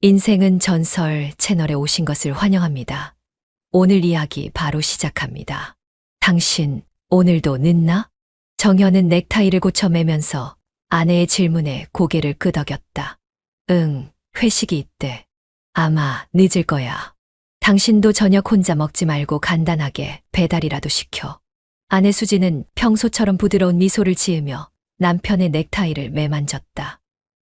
인생은 전설 채널에 오신 것을 환영합니다. 오늘 이야기 바로 시작합니다. 당신, 오늘도 늦나? 정현은 넥타이를 고쳐 매면서 아내의 질문에 고개를 끄덕였다. 응, 회식이 있대. 아마 늦을 거야. 당신도 저녁 혼자 먹지 말고 간단하게 배달이라도 시켜. 아내 수지는 평소처럼 부드러운 미소를 지으며 남편의 넥타이를 매만졌다.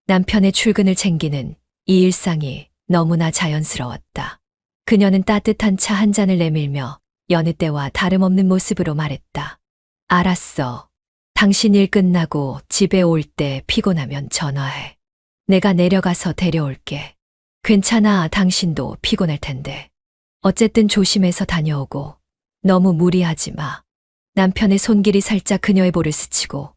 남편의 출근을 챙기는 이 일상이 너무나 자연스러웠다. 그녀는 따뜻한 차 한 잔을 내밀며 여느 때와 다름없는 모습으로 말했다. 알았어. 당신 일 끝나고 집에 올 때 피곤하면 전화해. 내가 내려가서 데려올게. 괜찮아, 당신도 피곤할 텐데. 어쨌든 조심해서 다녀오고 너무 무리하지 마. 남편의 손길이 살짝 그녀의 볼을 스치고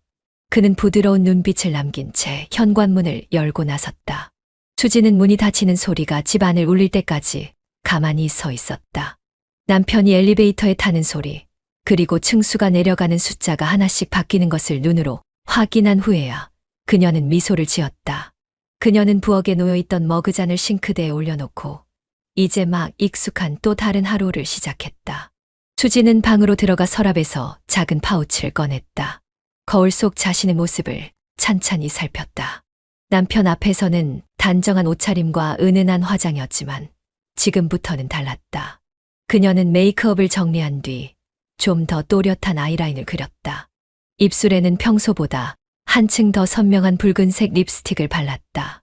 그는 부드러운 눈빛을 남긴 채 현관문을 열고 나섰다. 수지는 문이 닫히는 소리가 집 안을 울릴 때까지 가만히 서 있었다. 남편이 엘리베이터에 타는 소리, 그리고 층수가 내려가는 숫자가 하나씩 바뀌는 것을 눈으로 확인한 후에야 그녀는 미소를 지었다. 그녀는 부엌에 놓여있던 머그잔을 싱크대에 올려놓고 이제 막 익숙한 또 다른 하루를 시작했다. 수지는 방으로 들어가 서랍에서 작은 파우치를 꺼냈다. 거울 속 자신의 모습을 찬찬히 살폈다. 남편 앞에서는 단정한 옷차림과 은은한 화장이었지만 지금부터는 달랐다. 그녀는 메이크업을 정리한 뒤 좀 더 또렷한 아이라인을 그렸다. 입술에는 평소보다 한층 더 선명한 붉은색 립스틱을 발랐다.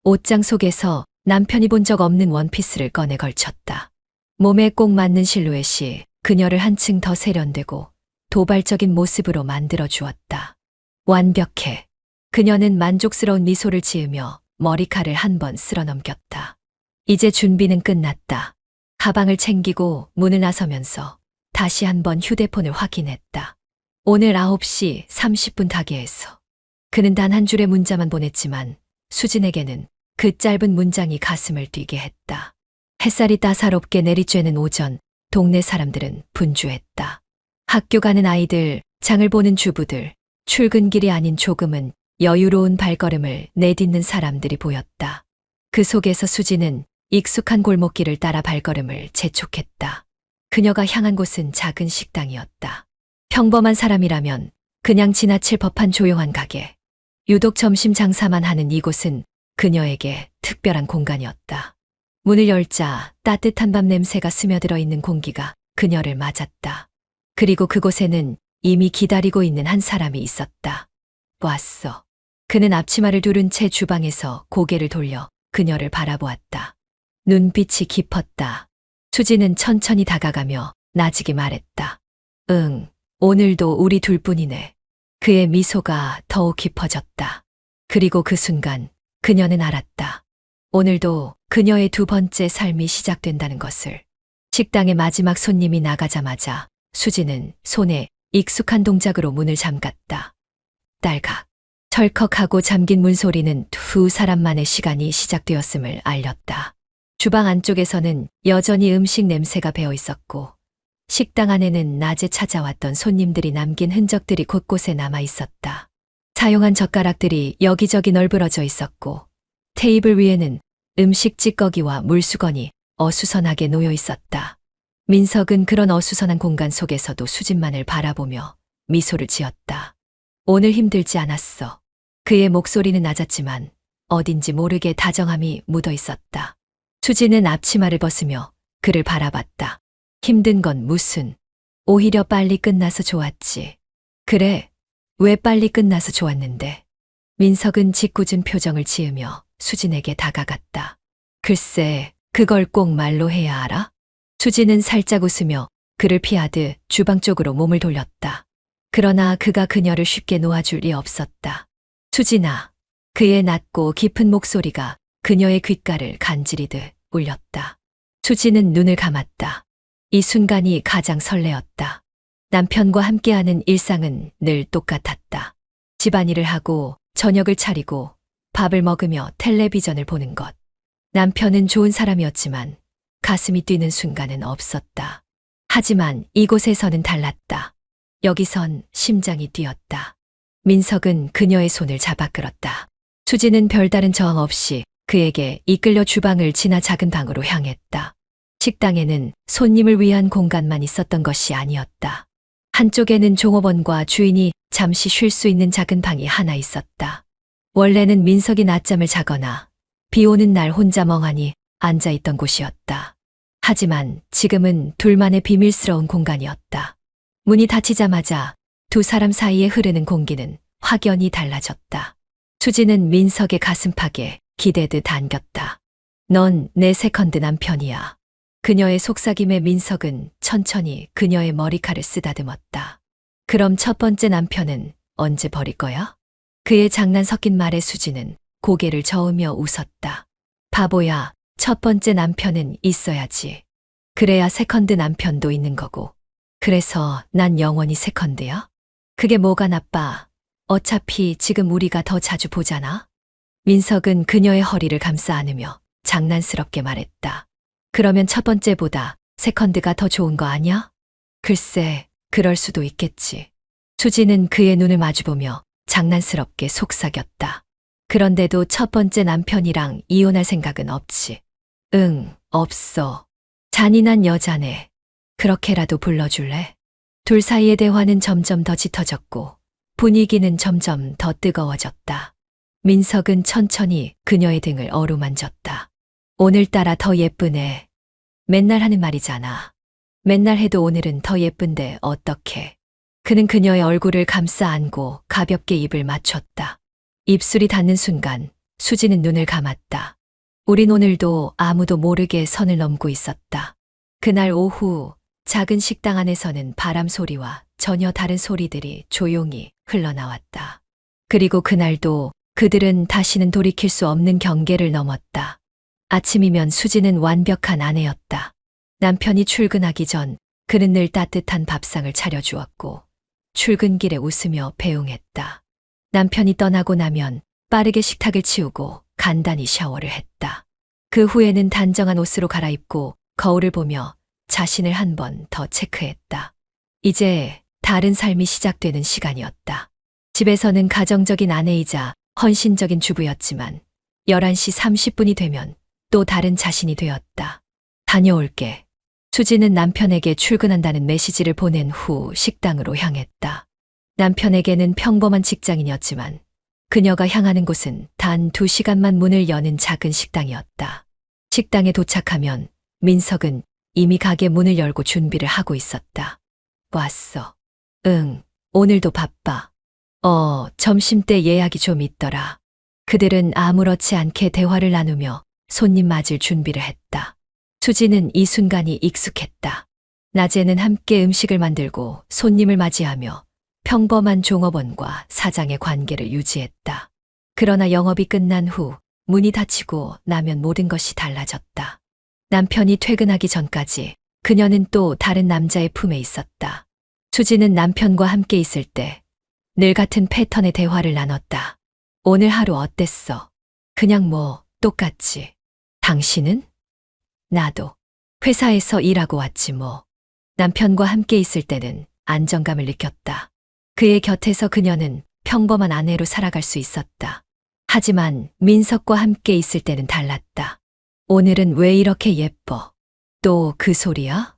옷장 속에서 남편이 본 적 없는 원피스를 꺼내 걸쳤다. 몸에 꼭 맞는 실루엣이 그녀를 한층 더 세련되고 도발적인 모습으로 만들어 주었다. 완벽해. 그녀는 만족스러운 미소를 지으며 머리칼을 한 번 쓸어 넘겼다. 이제 준비는 끝났다. 가방을 챙기고 문을 나서면서 다시 한 번 휴대폰을 확인했다. 오늘 9시 30분 가게에서. 그는 단 한 줄의 문자만 보냈지만 수진에게는 그 짧은 문장이 가슴을 뛰게 했다. 햇살이 따사롭게 내리쬐는 오전, 동네 사람들은 분주했다. 학교 가는 아이들, 장을 보는 주부들, 출근길이 아닌 조금은 여유로운 발걸음을 내딛는 사람들이 보였다. 그 속에서 수지는 익숙한 골목길을 따라 발걸음을 재촉했다. 그녀가 향한 곳은 작은 식당이었다. 평범한 사람이라면 그냥 지나칠 법한 조용한 가게. 유독 점심 장사만 하는 이곳은 그녀에게 특별한 공간이었다. 문을 열자 따뜻한 밤 냄새가 스며들어 있는 공기가 그녀를 맞았다. 그리고 그곳에는 이미 기다리고 있는 한 사람이 있었다. 왔어. 그는 앞치마를 두른 채 주방에서 고개를 돌려 그녀를 바라보았다. 눈빛이 깊었다. 수지는 천천히 다가가며 나지기 말했다. 응, 오늘도 우리 둘뿐이네. 그의 미소가 더욱 깊어졌다. 그리고 그 순간 그녀는 알았다. 오늘도 그녀의 두 번째 삶이 시작된다는 것을. 식당의 마지막 손님이 나가자마자 수지는 손에 익숙한 동작으로 문을 잠갔다. 딸각. 철컥하고 잠긴 문소리는 두 사람만의 시간이 시작되었음을 알렸다. 주방 안쪽에서는 여전히 음식 냄새가 배어 있었고 식당 안에는 낮에 찾아왔던 손님들이 남긴 흔적들이 곳곳에 남아 있었다. 사용한 젓가락들이 여기저기 널브러져 있었고 테이블 위에는 음식 찌꺼기와 물수건이 어수선하게 놓여 있었다. 민석은 그런 어수선한 공간 속에서도 수진만을 바라보며 미소를 지었다. 오늘 힘들지 않았어. 그의 목소리는 낮았지만 어딘지 모르게 다정함이 묻어 있었다. 수지는 앞치마를 벗으며 그를 바라봤다. 힘든 건 무슨. 오히려 빨리 끝나서 좋았지. 그래, 왜 빨리 끝나서 좋았는데. 민석은 짓궂은 표정을 지으며 수진에게 다가갔다. 글쎄, 그걸 꼭 말로 해야 알아? 수지는 살짝 웃으며 그를 피하듯 주방 쪽으로 몸을 돌렸다. 그러나 그가 그녀를 쉽게 놓아줄 리 없었다. 수진아. 그의 낮고 깊은 목소리가 그녀의 귓가를 간지리듯 울렸다. 수지는 눈을 감았다. 이 순간이 가장 설레었다. 남편과 함께하는 일상은 늘 똑같았다. 집안일을 하고 저녁을 차리고 밥을 먹으며 텔레비전을 보는 것. 남편은 좋은 사람이었지만 가슴이 뛰는 순간은 없었다. 하지만 이곳에서는 달랐다. 여기선 심장이 뛰었다. 민석은 그녀의 손을 잡아 끌었다. 수지는 별다른 저항 없이 그에게 이끌려 주방을 지나 작은 방으로 향했다. 식당에는 손님을 위한 공간만 있었던 것이 아니었다. 한쪽에는 종업원과 주인이 잠시 쉴 수 있는 작은 방이 하나 있었다. 원래는 민석이 낮잠을 자거나 비 오는 날 혼자 멍하니 앉아 있던 곳이었다. 하지만 지금은 둘만의 비밀스러운 공간이었다. 문이 닫히자마자 두 사람 사이에 흐르는 공기는 확연히 달라졌다. 수지는 민석의 가슴팍에 기대듯 안겼다. 넌 내 세컨드 남편이야. 그녀의 속삭임에 민석은 천천히 그녀의 머리칼을 쓰다듬었다. 그럼 첫 번째 남편은 언제 버릴 거야? 그의 장난 섞인 말에 수지는 고개를 저으며 웃었다. 바보야, 첫 번째 남편은 있어야지. 그래야 세컨드 남편도 있는 거고. 그래서 난 영원히 세컨드야? 그게 뭐가 나빠? 어차피 지금 우리가 더 자주 보잖아? 민석은 그녀의 허리를 감싸 안으며 장난스럽게 말했다. 그러면 첫 번째보다 세컨드가 더 좋은 거 아니야? 글쎄, 그럴 수도 있겠지. 수지는 그의 눈을 마주보며 장난스럽게 속삭였다. 그런데도 첫 번째 남편이랑 이혼할 생각은 없지. 응, 없어. 잔인한 여자네. 그렇게라도 불러줄래? 둘 사이의 대화는 점점 더 짙어졌고 분위기는 점점 더 뜨거워졌다. 민석은 천천히 그녀의 등을 어루만졌다. 오늘따라 더 예쁘네. 맨날 하는 말이잖아. 맨날 해도 오늘은 더 예쁜데 어떡해. 그는 그녀의 얼굴을 감싸 안고 가볍게 입을 맞췄다. 입술이 닿는 순간 수지는 눈을 감았다. 우린 오늘도 아무도 모르게 선을 넘고 있었다. 그날 오후 작은 식당 안에서는 바람 소리와 전혀 다른 소리들이 조용히 흘러나왔다. 그리고 그날도 그들은 다시는 돌이킬 수 없는 경계를 넘었다. 아침이면 수지는 완벽한 아내였다. 남편이 출근하기 전 그는 늘 따뜻한 밥상을 차려주었고 출근길에 웃으며 배웅했다. 남편이 떠나고 나면 빠르게 식탁을 치우고 간단히 샤워를 했다. 그 후에는 단정한 옷으로 갈아입고 거울을 보며 자신을 한 번 더 체크했다. 이제 다른 삶이 시작되는 시간이었다. 집에서는 가정적인 아내이자 헌신적인 주부였지만 11시 30분이 되면 또 다른 자신이 되었다. 다녀올게. 수지는 남편에게 출근한다는 메시지를 보낸 후 식당으로 향했다. 남편에게는 평범한 직장인이었지만 그녀가 향하는 곳은 단 2시간만 문을 여는 작은 식당이었다. 식당에 도착하면 민석은 이미 가게 문을 열고 준비를 하고 있었다. 왔어. 응, 오늘도 바빠. 점심때 예약이 좀 있더라. 그들은 아무렇지 않게 대화를 나누며 손님 맞을 준비를 했다. 수지는 이 순간이 익숙했다. 낮에는 함께 음식을 만들고 손님을 맞이하며 평범한 종업원과 사장의 관계를 유지했다. 그러나 영업이 끝난 후 문이 닫히고 나면 모든 것이 달라졌다. 남편이 퇴근하기 전까지 그녀는 또 다른 남자의 품에 있었다. 수지는 남편과 함께 있을 때 늘 같은 패턴의 대화를 나눴다. 오늘 하루 어땠어? 그냥 뭐 똑같지. 당신은? 나도. 회사에서 일하고 왔지 뭐. 남편과 함께 있을 때는 안정감을 느꼈다. 그의 곁에서 그녀는 평범한 아내로 살아갈 수 있었다. 하지만 민석과 함께 있을 때는 달랐다. 오늘은 왜 이렇게 예뻐? 또 그 소리야?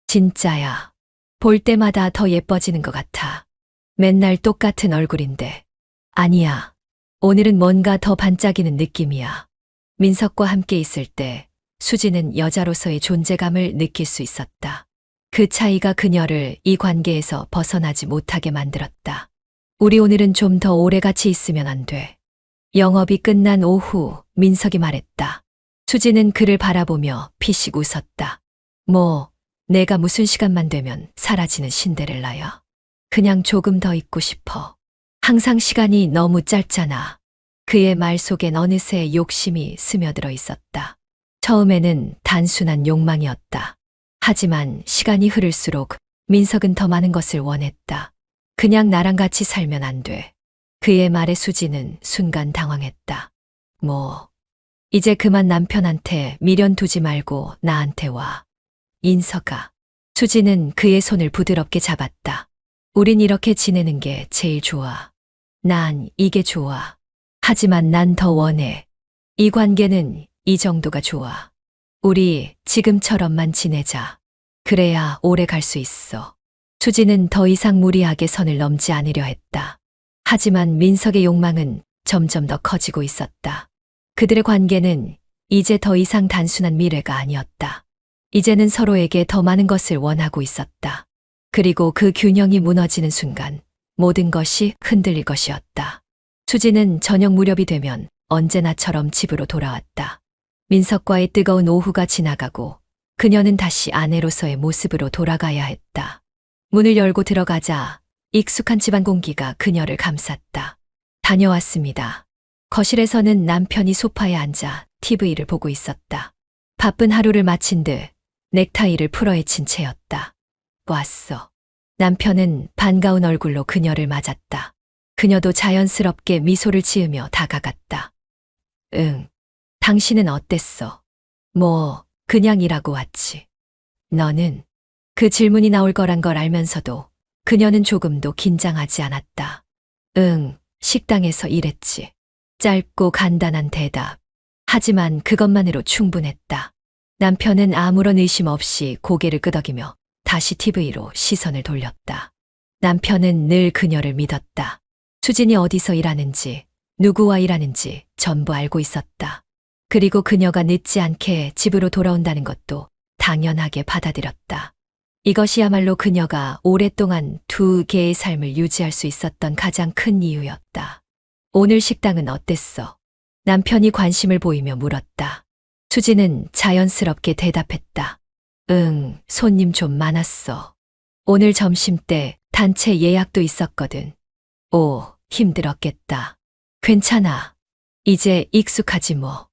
진짜야. 볼 때마다 더 예뻐지는 것 같아. 맨날 똑같은 얼굴인데. 아니야. 오늘은 뭔가 더 반짝이는 느낌이야. 민석과 함께 있을 때 수지는 여자로서의 존재감을 느낄 수 있었다. 그 차이가 그녀를 이 관계에서 벗어나지 못하게 만들었다. 우리 오늘은 좀 더 오래 같이 있으면 안 돼. 영업이 끝난 오후 민석이 말했다. 수지는 그를 바라보며 피식 웃었다. 뭐, 내가 무슨 시간만 되면 사라지는 신데렐라야. 그냥 조금 더 있고 싶어. 항상 시간이 너무 짧잖아. 그의 말 속엔 어느새 욕심이 스며들어 있었다. 처음에는 단순한 욕망이었다. 하지만 시간이 흐를수록 민석은 더 많은 것을 원했다. 그냥 나랑 같이 살면 안 돼. 그의 말에 수지는 순간 당황했다. 뭐, 이제 그만 남편한테 미련 두지 말고 나한테 와. 인석아. 수지는 그의 손을 부드럽게 잡았다. 우린 이렇게 지내는 게 제일 좋아. 난 이게 좋아. 하지만 난 더 원해. 이 관계는 이 정도가 좋아. 우리 지금처럼만 지내자. 그래야 오래 갈 수 있어. 수지는 더 이상 무리하게 선을 넘지 않으려 했다. 하지만 민석의 욕망은 점점 더 커지고 있었다. 그들의 관계는 이제 더 이상 단순한 미래가 아니었다. 이제는 서로에게 더 많은 것을 원하고 있었다. 그리고 그 균형이 무너지는 순간 모든 것이 흔들릴 것이었다. 수지는 저녁 무렵이 되면 언제나처럼 집으로 돌아왔다. 민석과의 뜨거운 오후가 지나가고 그녀는 다시 아내로서의 모습으로 돌아가야 했다. 문을 열고 들어가자 익숙한 집안 공기가 그녀를 감쌌다. 다녀왔습니다. 거실에서는 남편이 소파에 앉아 TV를 보고 있었다. 바쁜 하루를 마친 듯 넥타이를 풀어헤친 채였다. 왔어. 남편은 반가운 얼굴로 그녀를 맞았다. 그녀도 자연스럽게 미소를 지으며 다가갔다. 응. 당신은 어땠어? 뭐, 그냥 일하고 왔지. 너는? 그 질문이 나올 거란 걸 알면서도 그녀는 조금도 긴장하지 않았다. 응, 식당에서 일했지. 짧고 간단한 대답. 하지만 그것만으로 충분했다. 남편은 아무런 의심 없이 고개를 끄덕이며 다시 TV로 시선을 돌렸다. 남편은 늘 그녀를 믿었다. 수진이 어디서 일하는지, 누구와 일하는지 전부 알고 있었다. 그리고 그녀가 늦지 않게 집으로 돌아온다는 것도 당연하게 받아들였다. 이것이야말로 그녀가 오랫동안 두 개의 삶을 유지할 수 있었던 가장 큰 이유였다. 오늘 식당은 어땠어? 남편이 관심을 보이며 물었다. 수지는 자연스럽게 대답했다. 응, 손님 좀 많았어. 오늘 점심때 단체 예약도 있었거든. 오, 힘들었겠다. 괜찮아. 이제 익숙하지 뭐.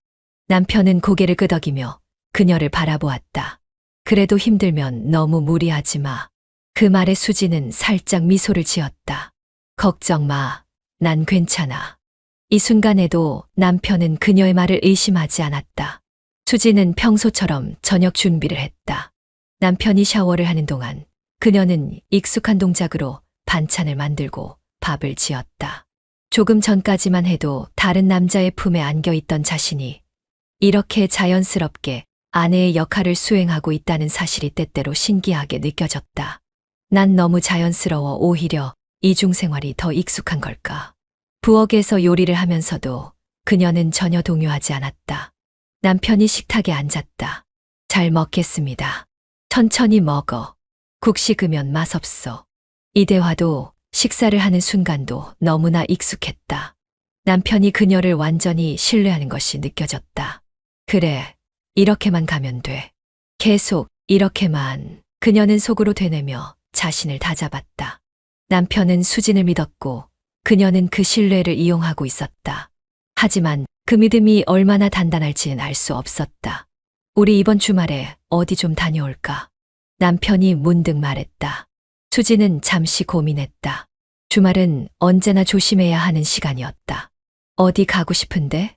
남편은 고개를 끄덕이며 그녀를 바라보았다. 그래도 힘들면 너무 무리하지 마. 그 말에 수지는 살짝 미소를 지었다. 걱정 마. 난 괜찮아. 이 순간에도 남편은 그녀의 말을 의심하지 않았다. 수지는 평소처럼 저녁 준비를 했다. 남편이 샤워를 하는 동안 그녀는 익숙한 동작으로 반찬을 만들고 밥을 지었다. 조금 전까지만 해도 다른 남자의 품에 안겨 있던 자신이 이렇게 자연스럽게 아내의 역할을 수행하고 있다는 사실이 때때로 신기하게 느껴졌다. 난 너무 자연스러워 오히려 이중생활이 더 익숙한 걸까. 부엌에서 요리를 하면서도 그녀는 전혀 동요하지 않았다. 남편이 식탁에 앉았다. 잘 먹겠습니다. 천천히 먹어. 국 식으면 맛없어. 이 대화도 식사를 하는 순간도 너무나 익숙했다. 남편이 그녀를 완전히 신뢰하는 것이 느껴졌다. 그래, 이렇게만 가면 돼. 계속 이렇게만. 그녀는 속으로 되뇌며 자신을 다잡았다. 남편은 수진을 믿었고 그녀는 그 신뢰를 이용하고 있었다. 하지만 그 믿음이 얼마나 단단할지는 알 수 없었다. 우리 이번 주말에 어디 좀 다녀올까? 남편이 문득 말했다. 수지는 잠시 고민했다. 주말은 언제나 조심해야 하는 시간이었다. 어디 가고 싶은데?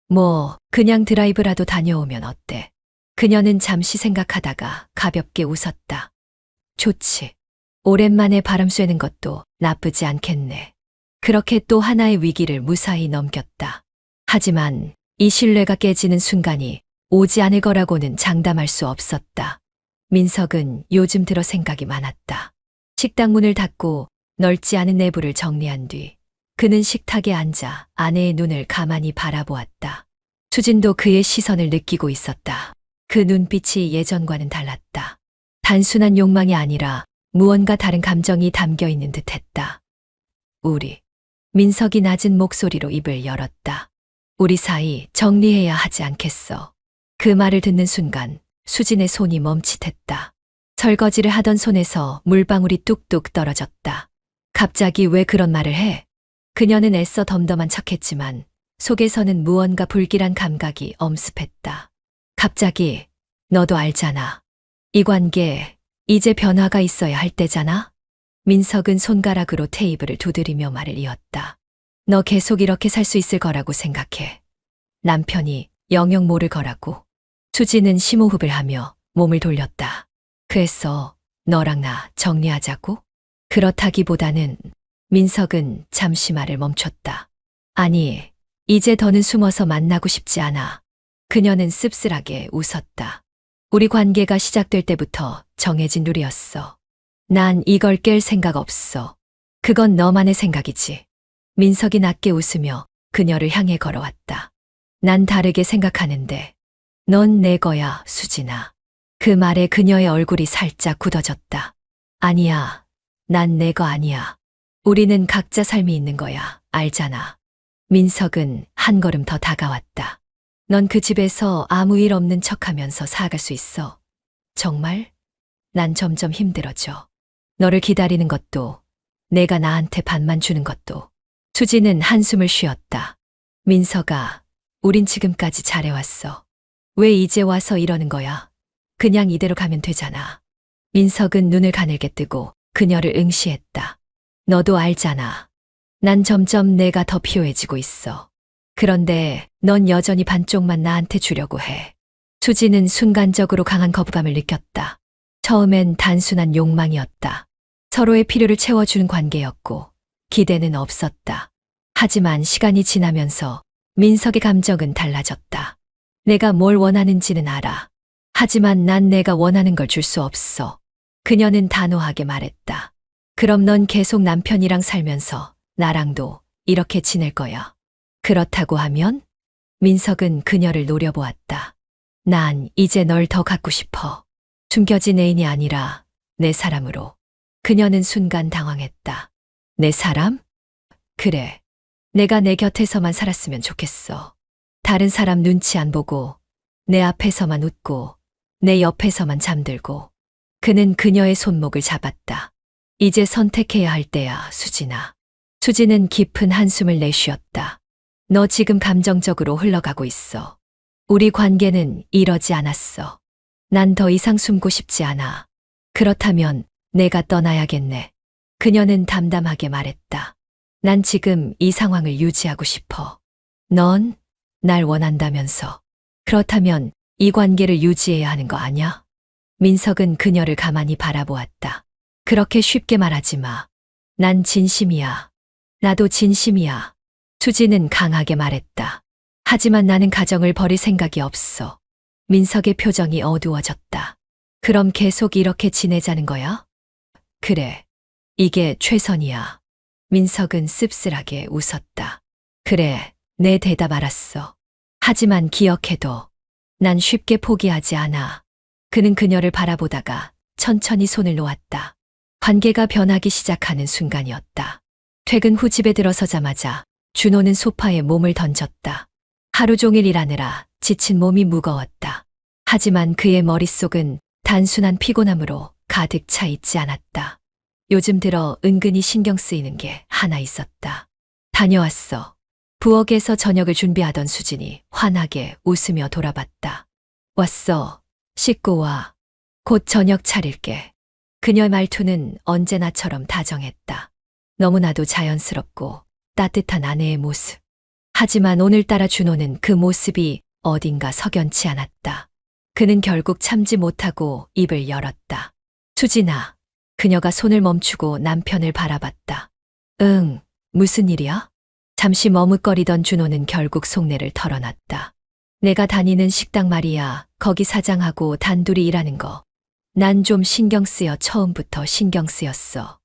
뭐, 그냥 드라이브라도 다녀오면 어때? 그녀는 잠시 생각하다가 가볍게 웃었다. 좋지. 오랜만에 바람 쐬는 것도 나쁘지 않겠네. 그렇게 또 하나의 위기를 무사히 넘겼다. 하지만 이 신뢰가 깨지는 순간이 오지 않을 거라고는 장담할 수 없었다. 민석은 요즘 들어 생각이 많았다. 식당 문을 닫고 넓지 않은 내부를 정리한 뒤 그는 식탁에 앉아 아내의 눈을 가만히 바라보았다. 수진도 그의 시선을 느끼고 있었다. 그 눈빛이 예전과는 달랐다. 단순한 욕망이 아니라 무언가 다른 감정이 담겨 있는 듯했다. 우리. 민석이 낮은 목소리로 입을 열었다. 우리 사이 정리해야 하지 않겠어. 그 말을 듣는 순간 수진의 손이 멈칫했다. 설거지를 하던 손에서 물방울이 뚝뚝 떨어졌다. 갑자기 왜 그런 말을 해? 그녀는 애써 덤덤한 척했지만 속에서는 무언가 불길한 감각이 엄습했다. 갑자기 너도 알잖아. 이 관계 이제 변화가 있어야 할 때잖아. 민석은 손가락으로 테이블을 두드리며 말을 이었다. 너 계속 이렇게 살 수 있을 거라고 생각해. 남편이 영영 모를 거라고. 수지는 심호흡을 하며 몸을 돌렸다. 그래서 너랑 나 정리하자고? 그렇다기보다는 민석은 잠시 말을 멈췄다. 아니, 이제 더는 숨어서 만나고 싶지 않아. 그녀는 씁쓸하게 웃었다. 우리 관계가 시작될 때부터 정해진 룰이었어. 난 이걸 깰 생각 없어. 그건 너만의 생각이지. 민석이 낮게 웃으며 그녀를 향해 걸어왔다. 난 다르게 생각하는데 넌 내 거야, 수진아. 그 말에 그녀의 얼굴이 살짝 굳어졌다. 아니야. 난 내 거 아니야. 우리는 각자 삶이 있는 거야. 알잖아. 민석은 한 걸음 더 다가왔다. 넌 그 집에서 아무 일 없는 척하면서 살아갈 수 있어. 정말? 난 점점 힘들어져. 너를 기다리는 것도, 내가 나한테 반만 주는 것도. 수지는 한숨을 쉬었다. 민석아, 우린 지금까지 잘해왔어. 왜 이제 와서 이러는 거야? 그냥 이대로 가면 되잖아. 민석은 눈을 가늘게 뜨고 그녀를 응시했다. 너도 알잖아. 난 점점 내가 더 피로해지고 있어. 그런데 넌 여전히 반쪽만 나한테 주려고 해. 수지는 순간적으로 강한 거부감을 느꼈다. 처음엔 단순한 욕망이었다. 서로의 필요를 채워주는 관계였고 기대는 없었다. 하지만 시간이 지나면서 민석의 감정은 달라졌다. 내가 뭘 원하는지는 알아. 하지만 난 내가 원하는 걸 줄 수 없어. 그녀는 단호하게 말했다. 그럼 넌 계속 남편이랑 살면서 나랑도 이렇게 지낼 거야. 그렇다고 하면? 민석은 그녀를 노려보았다. 난 이제 널 더 갖고 싶어. 숨겨진 애인이 아니라 내 사람으로. 그녀는 순간 당황했다. 내 사람? 그래. 내가 내 곁에서만 살았으면 좋겠어. 다른 사람 눈치 안 보고 내 앞에서만 웃고 내 옆에서만 잠들고. 그는 그녀의 손목을 잡았다. 이제 선택해야 할 때야, 수진아. 수진은 깊은 한숨을 내쉬었다. 너 지금 감정적으로 흘러가고 있어. 우리 관계는 이러지 않았어. 난 더 이상 숨고 싶지 않아. 그렇다면 내가 떠나야겠네. 그녀는 담담하게 말했다. 난 지금 이 상황을 유지하고 싶어. 넌 날 원한다면서. 그렇다면 이 관계를 유지해야 하는 거 아냐? 민석은 그녀를 가만히 바라보았다. 그렇게 쉽게 말하지 마. 난 진심이야. 나도 진심이야. 수지는 강하게 말했다. 하지만 나는 가정을 버릴 생각이 없어. 민석의 표정이 어두워졌다. 그럼 계속 이렇게 지내자는 거야? 그래. 이게 최선이야. 민석은 씁쓸하게 웃었다. 그래, 내 대답 알았어. 하지만 기억해둬. 난 쉽게 포기하지 않아. 그는 그녀를 바라보다가 천천히 손을 놓았다. 관계가 변하기 시작하는 순간이었다. 퇴근 후 집에 들어서자마자 준호는 소파에 몸을 던졌다. 하루 종일 일하느라 지친 몸이 무거웠다. 하지만 그의 머릿속은 단순한 피곤함으로 가득 차 있지 않았다. 요즘 들어 은근히 신경 쓰이는 게 하나 있었다. 다녀왔어. 부엌에서 저녁을 준비하던 수진이 환하게 웃으며 돌아봤다. 왔어. 씻고 와. 곧 저녁 차릴게. 그녀의 말투는 언제나처럼 다정했다. 너무나도 자연스럽고 따뜻한 아내의 모습. 하지만 오늘따라 준호는 그 모습이 어딘가 석연치 않았다. 그는 결국 참지 못하고 입을 열었다. 수진아. 그녀가 손을 멈추고 남편을 바라봤다. 응, 무슨 일이야? 잠시 머뭇거리던 준호는 결국 속내를 털어놨다. 내가 다니는 식당 말이야. 거기 사장하고 단둘이 일하는 거. 난 좀 신경 쓰여 처음부터 신경 쓰였어.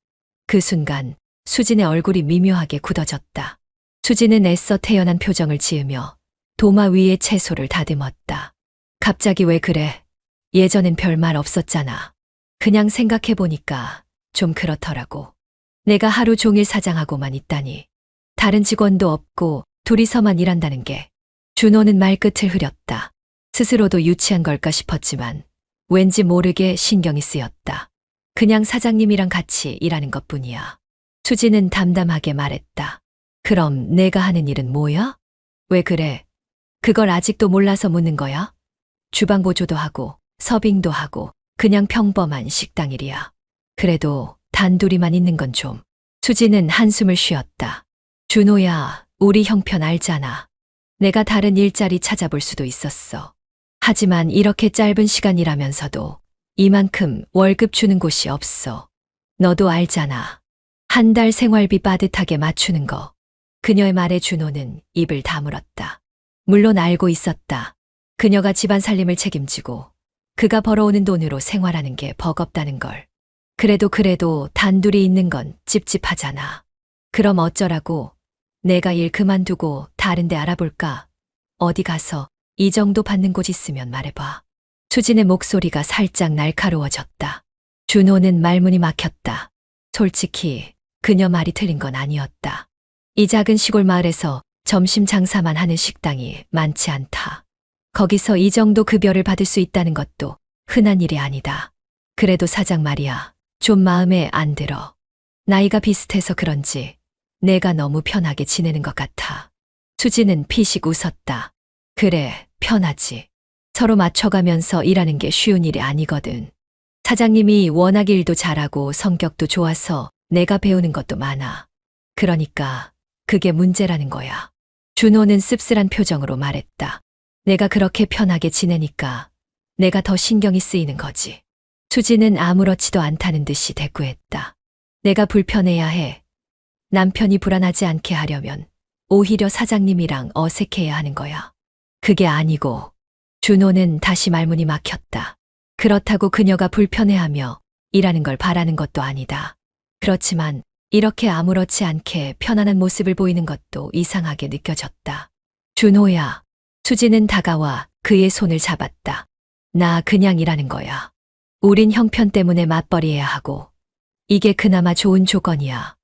그 순간 수진의 얼굴이 미묘하게 굳어졌다. 수진은 애써 태연한 표정을 지으며 도마 위에 채소를 다듬었다. 갑자기 왜 그래? 예전엔 별말 없었잖아. 그냥 생각해보니까 좀 그렇더라고. 내가 하루 종일 사장하고만 있다니. 다른 직원도 없고 둘이서만 일한다는 게. 준호는 말끝을 흐렸다. 스스로도 유치한 걸까 싶었지만 왠지 모르게 신경이 쓰였다. 그냥 사장님이랑 같이 일하는 것뿐이야. 수지는 담담하게 말했다. 그럼 내가 하는 일은 뭐야? 왜 그래? 그걸 아직도 몰라서 묻는 거야? 주방 보조도 하고 서빙도 하고 그냥 평범한 식당 일이야. 그래도 단둘이만 있는 건 좀. 수지는 한숨을 쉬었다. 준호야, 우리 형편 알잖아. 내가 다른 일자리 찾아볼 수도 있었어. 하지만 이렇게 짧은 시간이라면서도 이만큼 월급 주는 곳이 없어. 너도 알잖아. 한 달 생활비 빠듯하게 맞추는 거. 그녀의 말에 준호는 입을 다물었다. 물론 알고 있었다. 그녀가 집안 살림을 책임지고 그가 벌어오는 돈으로 생활하는 게 버겁다는 걸. 그래도 단둘이 있는 건 찝찝하잖아. 그럼 어쩌라고? 내가 일 그만두고 다른 데 알아볼까? 어디 가서 이 정도 받는 곳 있으면 말해봐. 수진의 목소리가 살짝 날카로워졌다. 준호는 말문이 막혔다. 솔직히 그녀 말이 틀린 건 아니었다. 이 작은 시골 마을에서 점심 장사만 하는 식당이 많지 않다. 거기서 이 정도 급여를 받을 수 있다는 것도 흔한 일이 아니다. 그래도 사장 말이야. 좀 마음에 안 들어. 나이가 비슷해서 그런지 내가 너무 편하게 지내는 것 같아. 수지는 피식 웃었다. 그래, 편하지. 서로 맞춰가면서 일하는 게 쉬운 일이 아니거든. 사장님이 워낙 일도 잘하고 성격도 좋아서 내가 배우는 것도 많아. 그러니까 그게 문제라는 거야. 준호는 씁쓸한 표정으로 말했다. 내가 그렇게 편하게 지내니까 내가 더 신경이 쓰이는 거지. 수지는 아무렇지도 않다는 듯이 대꾸했다. 내가 불편해야 해. 남편이 불안하지 않게 하려면 오히려 사장님이랑 어색해야 하는 거야. 그게 아니고. 준호는 다시 말문이 막혔다. 그렇다고 그녀가 불편해하며 일하는 걸 바라는 것도 아니다. 그렇지만 이렇게 아무렇지 않게 편안한 모습을 보이는 것도 이상하게 느껴졌다. 준호야. 수지는 다가와 그의 손을 잡았다. 나 그냥 일하는 거야. 우린 형편 때문에 맞벌이해야 하고 이게 그나마 좋은 조건이야.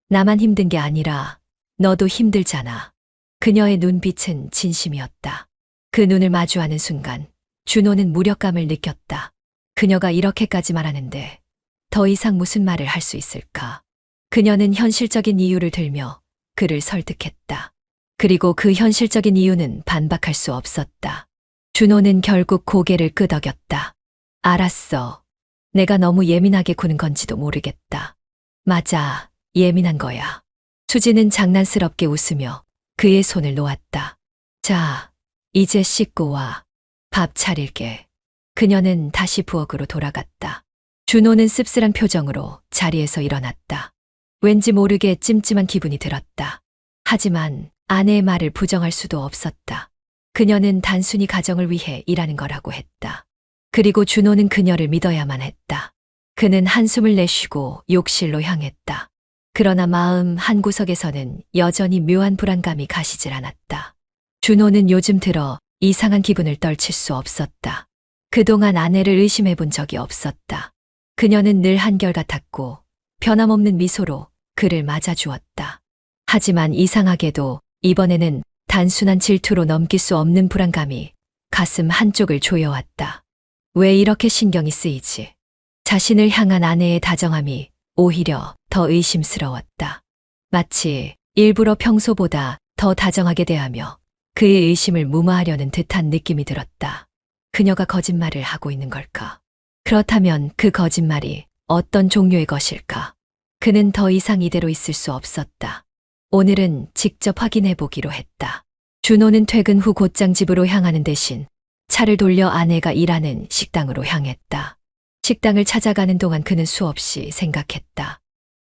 나만 힘든 게 아니라 너도 힘들잖아. 그녀의 눈빛은 진심이었다. 그 눈을 마주하는 순간 준호는 무력감을 느꼈다. 그녀가 이렇게까지 말하는데 더 이상 무슨 말을 할 수 있을까? 그녀는 현실적인 이유를 들며 그를 설득했다. 그리고 그 현실적인 이유는 반박할 수 없었다. 준호는 결국 고개를 끄덕였다. 알았어. 내가 너무 예민하게 구는 건지도 모르겠다. 맞아, 예민한 거야. 수지는 장난스럽게 웃으며 그의 손을 놓았다. 자, 이제 씻고 와. 밥 차릴게. 그녀는 다시 부엌으로 돌아갔다. 준호는 씁쓸한 표정으로 자리에서 일어났다. 왠지 모르게 찜찜한 기분이 들었다. 하지만 아내의 말을 부정할 수도 없었다. 그녀는 단순히 가정을 위해 일하는 거라고 했다. 그리고 준호는 그녀를 믿어야만 했다. 그는 한숨을 내쉬고 욕실로 향했다. 그러나 마음 한구석에서는 여전히 묘한 불안감이 가시질 않았다. 준호는 요즘 들어 이상한 기분을 떨칠 수 없었다. 그동안 아내를 의심해 본 적이 없었다. 그녀는 늘 한결같았고 변함없는 미소로 그를 맞아주었다. 하지만 이상하게도 이번에는 단순한 질투로 넘길 수 없는 불안감이 가슴 한쪽을 조여왔다. 왜 이렇게 신경이 쓰이지? 자신을 향한 아내의 다정함이 오히려 더 의심스러웠다. 마치 일부러 평소보다 더 다정하게 대하며 그의 의심을 무마하려는 듯한 느낌이 들었다. 그녀가 거짓말을 하고 있는 걸까? 그렇다면 그 거짓말이 어떤 종류의 것일까? 그는 더 이상 이대로 있을 수 없었다. 오늘은 직접 확인해 보기로 했다. 준호는 퇴근 후 곧장 집으로 향하는 대신 차를 돌려 아내가 일하는 식당으로 향했다. 식당을 찾아가는 동안 그는 수없이 생각했다.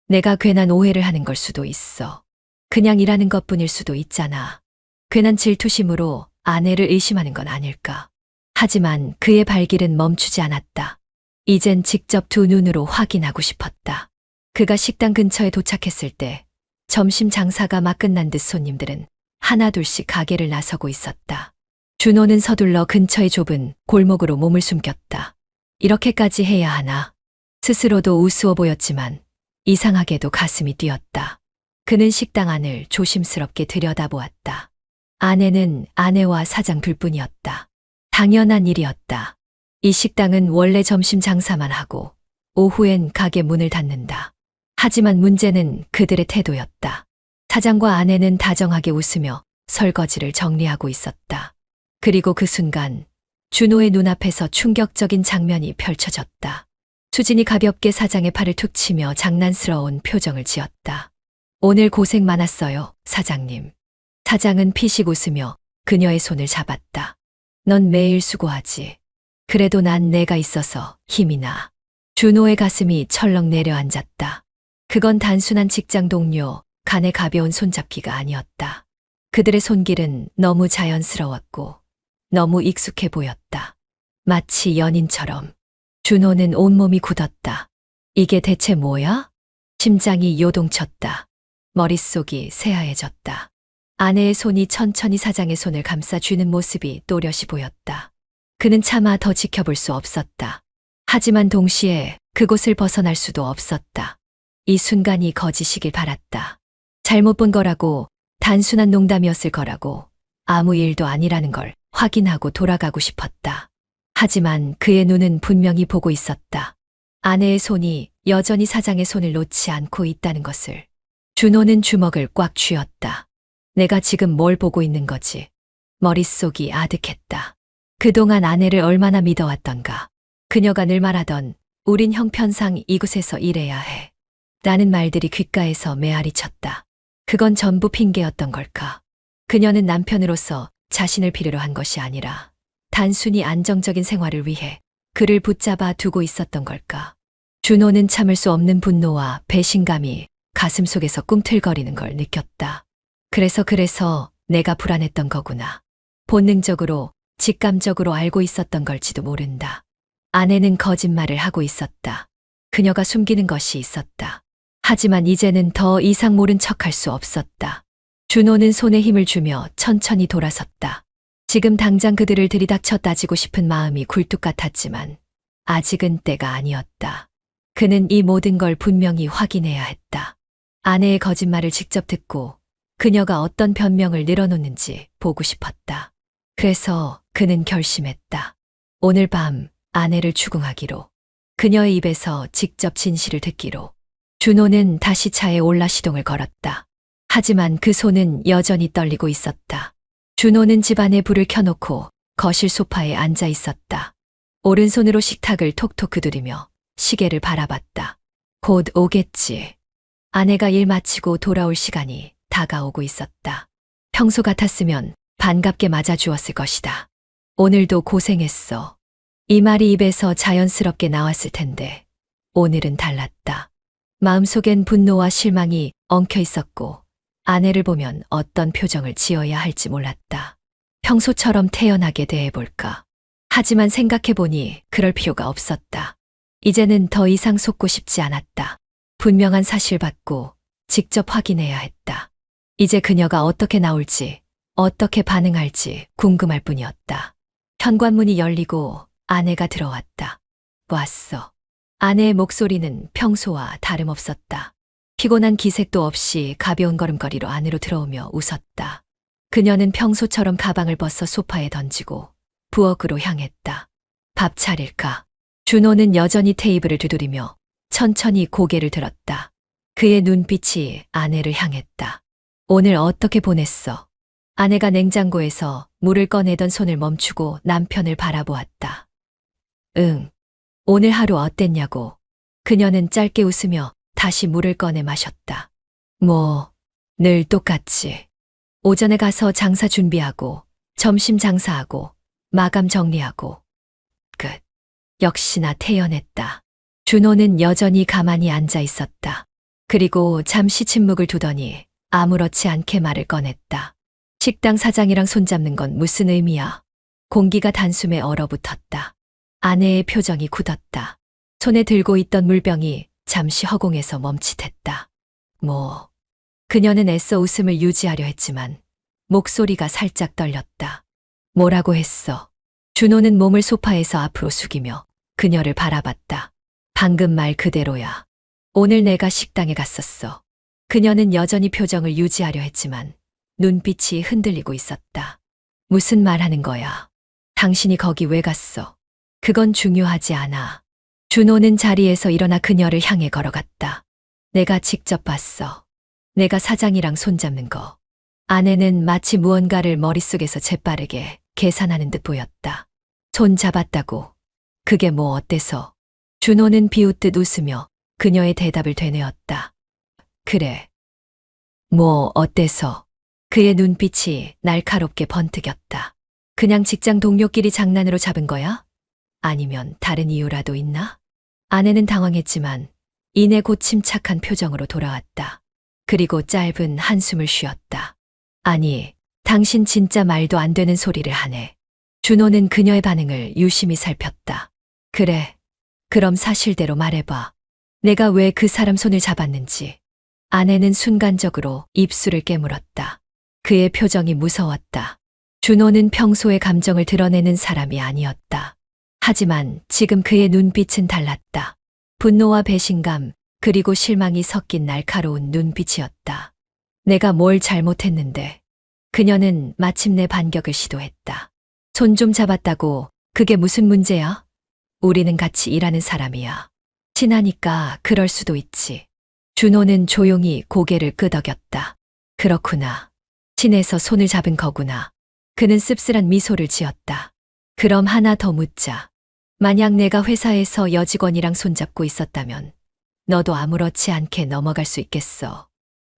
내가 괜한 오해를 하는 걸 수도 있어. 그냥 일하는 것뿐일 수도 있잖아. 괜한 질투심으로 아내를 의심하는 건 아닐까. 하지만 그의 발길은 멈추지 않았다. 이젠 직접 두 눈으로 확인하고 싶었다. 그가 식당 근처에 도착했을 때 점심 장사가 막 끝난 듯 손님들은 하나둘씩 가게를 나서고 있었다. 준호는 서둘러 근처의 좁은 골목으로 몸을 숨겼다. 이렇게까지 해야 하나? 스스로도 우스워 보였지만 이상하게도 가슴이 뛰었다. 그는 식당 안을 조심스럽게 들여다보았다. 아내는 아내와 사장 둘뿐이었다. 당연한 일이었다. 이 식당은 원래 점심 장사만 하고 오후엔 가게 문을 닫는다. 하지만 문제는 그들의 태도였다. 사장과 아내는 다정하게 웃으며 설거지를 정리하고 있었다. 그리고 그 순간 준호의 눈앞에서 충격적인 장면이 펼쳐졌다. 수진이 가볍게 사장의 팔을 툭 치며 장난스러운 표정을 지었다. 오늘 고생 많았어요, 사장님. 사장은 피식 웃으며 그녀의 손을 잡았다. 넌 매일 수고하지. 그래도 난 내가 있어서 힘이 나. 준호의 가슴이 철렁 내려앉았다. 그건 단순한 직장 동료, 간에 가벼운 손잡기가 아니었다. 그들의 손길은 너무 자연스러웠고 너무 익숙해 보였다. 마치 연인처럼. 준호는 온몸이 굳었다. 이게 대체 뭐야? 심장이 요동쳤다. 머릿속이 새하얘졌다. 아내의 손이 천천히 사장의 손을 감싸 쥐는 모습이 또렷이 보였다. 그는 차마 더 지켜볼 수 없었다. 하지만 동시에 그곳을 벗어날 수도 없었다. 이 순간이 거짓이길 바랐다. 잘못 본 거라고, 단순한 농담이었을 거라고, 아무 일도 아니라는 걸 확인하고 돌아가고 싶었다. 하지만 그의 눈은 분명히 보고 있었다. 아내의 손이 여전히 사장의 손을 놓지 않고 있다는 것을. 준호는 주먹을 꽉 쥐었다. 내가 지금 뭘 보고 있는 거지? 머릿속이 아득했다. 그동안 아내를 얼마나 믿어왔던가. 그녀가 늘 말하던 우린 형편상 이곳에서 일해야 해. 라는 말들이 귓가에서 메아리 쳤다. 그건 전부 핑계였던 걸까? 그녀는 남편으로서 자신을 필요로 한 것이 아니라 단순히 안정적인 생활을 위해 그를 붙잡아 두고 있었던 걸까? 준호는 참을 수 없는 분노와 배신감이 가슴속에서 꿈틀거리는 걸 느꼈다. 그래서 내가 불안했던 거구나. 본능적으로, 직감적으로 알고 있었던 걸지도 모른다. 아내는 거짓말을 하고 있었다. 그녀가 숨기는 것이 있었다. 하지만 이제는 더 이상 모른 척할 수 없었다. 준호는 손에 힘을 주며 천천히 돌아섰다. 지금 당장 그들을 들이닥쳐 따지고 싶은 마음이 굴뚝 같았지만 아직은 때가 아니었다. 그는 이 모든 걸 분명히 확인해야 했다. 아내의 거짓말을 직접 듣고 그녀가 어떤 변명을 늘어놓는지 보고 싶었다. 그래서 그는 결심했다. 오늘 밤 아내를 추궁하기로. 그녀의 입에서 직접 진실을 듣기로. 준호는 다시 차에 올라 시동을 걸었다. 하지만 그 손은 여전히 떨리고 있었다. 준호는 집안에 불을 켜놓고 거실 소파에 앉아 있었다. 오른손으로 식탁을 톡톡 두드리며 시계를 바라봤다. 곧 오겠지. 아내가 일 마치고 돌아올 시간이 다가오고 있었다. 평소 같았으면 반갑게 맞아주었을 것이다. 오늘도 고생했어. 이 말이 입에서 자연스럽게 나왔을 텐데 오늘은 달랐다. 마음속엔 분노와 실망이 엉켜 있었고 아내를 보면 어떤 표정을 지어야 할지 몰랐다. 평소처럼 태연하게 대해볼까. 하지만 생각해보니 그럴 필요가 없었다. 이제는 더 이상 속고 싶지 않았다. 분명한 사실 받고 직접 확인해야 했다. 이제 그녀가 어떻게 나올지, 어떻게 반응할지 궁금할 뿐이었다. 현관문이 열리고 아내가 들어왔다. 왔어. 아내의 목소리는 평소와 다름없었다. 피곤한 기색도 없이 가벼운 걸음걸이로 안으로 들어오며 웃었다. 그녀는 평소처럼 가방을 벗어 소파에 던지고 부엌으로 향했다. 밥 차릴까? 준호는 여전히 테이블을 두드리며 천천히 고개를 들었다. 그의 눈빛이 아내를 향했다. 오늘 어떻게 보냈어? 아내가 냉장고에서 물을 꺼내던 손을 멈추고 남편을 바라보았다. 응. 오늘 하루 어땠냐고. 그녀는 짧게 웃으며 다시 물을 꺼내 마셨다. 늘 똑같지. 오전에 가서 장사 준비하고, 점심 장사하고, 마감 정리하고. 끝. 역시나 태연했다. 준호는 여전히 가만히 앉아 있었다. 그리고 잠시 침묵을 두더니 아무렇지 않게 말을 꺼냈다. 식당 사장이랑 손잡는 건 무슨 의미야? 공기가 단숨에 얼어붙었다. 아내의 표정이 굳었다. 손에 들고 있던 물병이 잠시 허공에서 멈칫했다. 그녀는 애써 웃음을 유지하려 했지만 목소리가 살짝 떨렸다. 뭐라고 했어? 준호는 몸을 소파에서 앞으로 숙이며 그녀를 바라봤다. 방금 말 그대로야. 오늘 내가 식당에 갔었어. 그녀는 여전히 표정을 유지하려 했지만 눈빛이 흔들리고 있었다. 무슨 말 하는 거야? 당신이 거기 왜 갔어? 그건 중요하지 않아. 준호는 자리에서 일어나 그녀를 향해 걸어갔다. 내가 직접 봤어. 내가 사장이랑 손잡는 거. 아내는 마치 무언가를 머릿속에서 재빠르게 계산하는 듯 보였다. 손 잡았다고. 그게 뭐 어때서? 준호는 비웃듯 웃으며 그녀의 대답을 되뇌었다. 그래. 뭐 어때서? 그의 눈빛이 날카롭게 번뜩였다. 그냥 직장 동료끼리 장난으로 잡은 거야? 아니면 다른 이유라도 있나? 아내는 당황했지만 이내 곧 침착한 표정으로 돌아왔다. 그리고 짧은 한숨을 쉬었다. 아니, 당신 진짜 말도 안 되는 소리를 하네. 준호는 그녀의 반응을 유심히 살폈다. 그래. 그럼 사실대로 말해봐. 내가 왜 그 사람 손을 잡았는지. 아내는 순간적으로 입술을 깨물었다. 그의 표정이 무서웠다. 준호는 평소에 감정을 드러내는 사람이 아니었다. 하지만 지금 그의 눈빛은 달랐다. 분노와 배신감, 그리고 실망이 섞인 날카로운 눈빛이었다. 내가 뭘 잘못했는데. 그녀는 마침내 반격을 시도했다. 손 좀 잡았다고 그게 무슨 문제야? 우리는 같이 일하는 사람이야. 친하니까 그럴 수도 있지. 준호는 조용히 고개를 끄덕였다. 그렇구나. 친해서 손을 잡은 거구나. 그는 씁쓸한 미소를 지었다. 그럼 하나 더 묻자. 만약 내가 회사에서 여직원이랑 손잡고 있었다면 너도 아무렇지 않게 넘어갈 수 있겠어.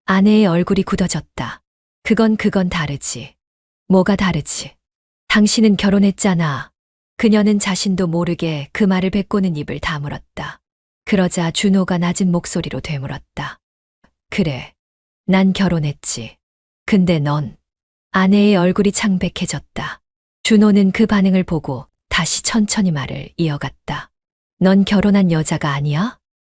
아내의 얼굴이 굳어졌다. 그건 다르지. 뭐가 다르지? 당신은 결혼했잖아. 그녀는 자신도 모르게 그 말을 뱉고는 입을 다물었다. 그러자 준호가 낮은 목소리로 되물었다. 그래. 난 결혼했지. 근데 넌. 아내의 얼굴이 창백해졌다. 준호는 그 반응을 보고 다시 천천히 말을 이어갔다. 넌 결혼한 여자가 아니야?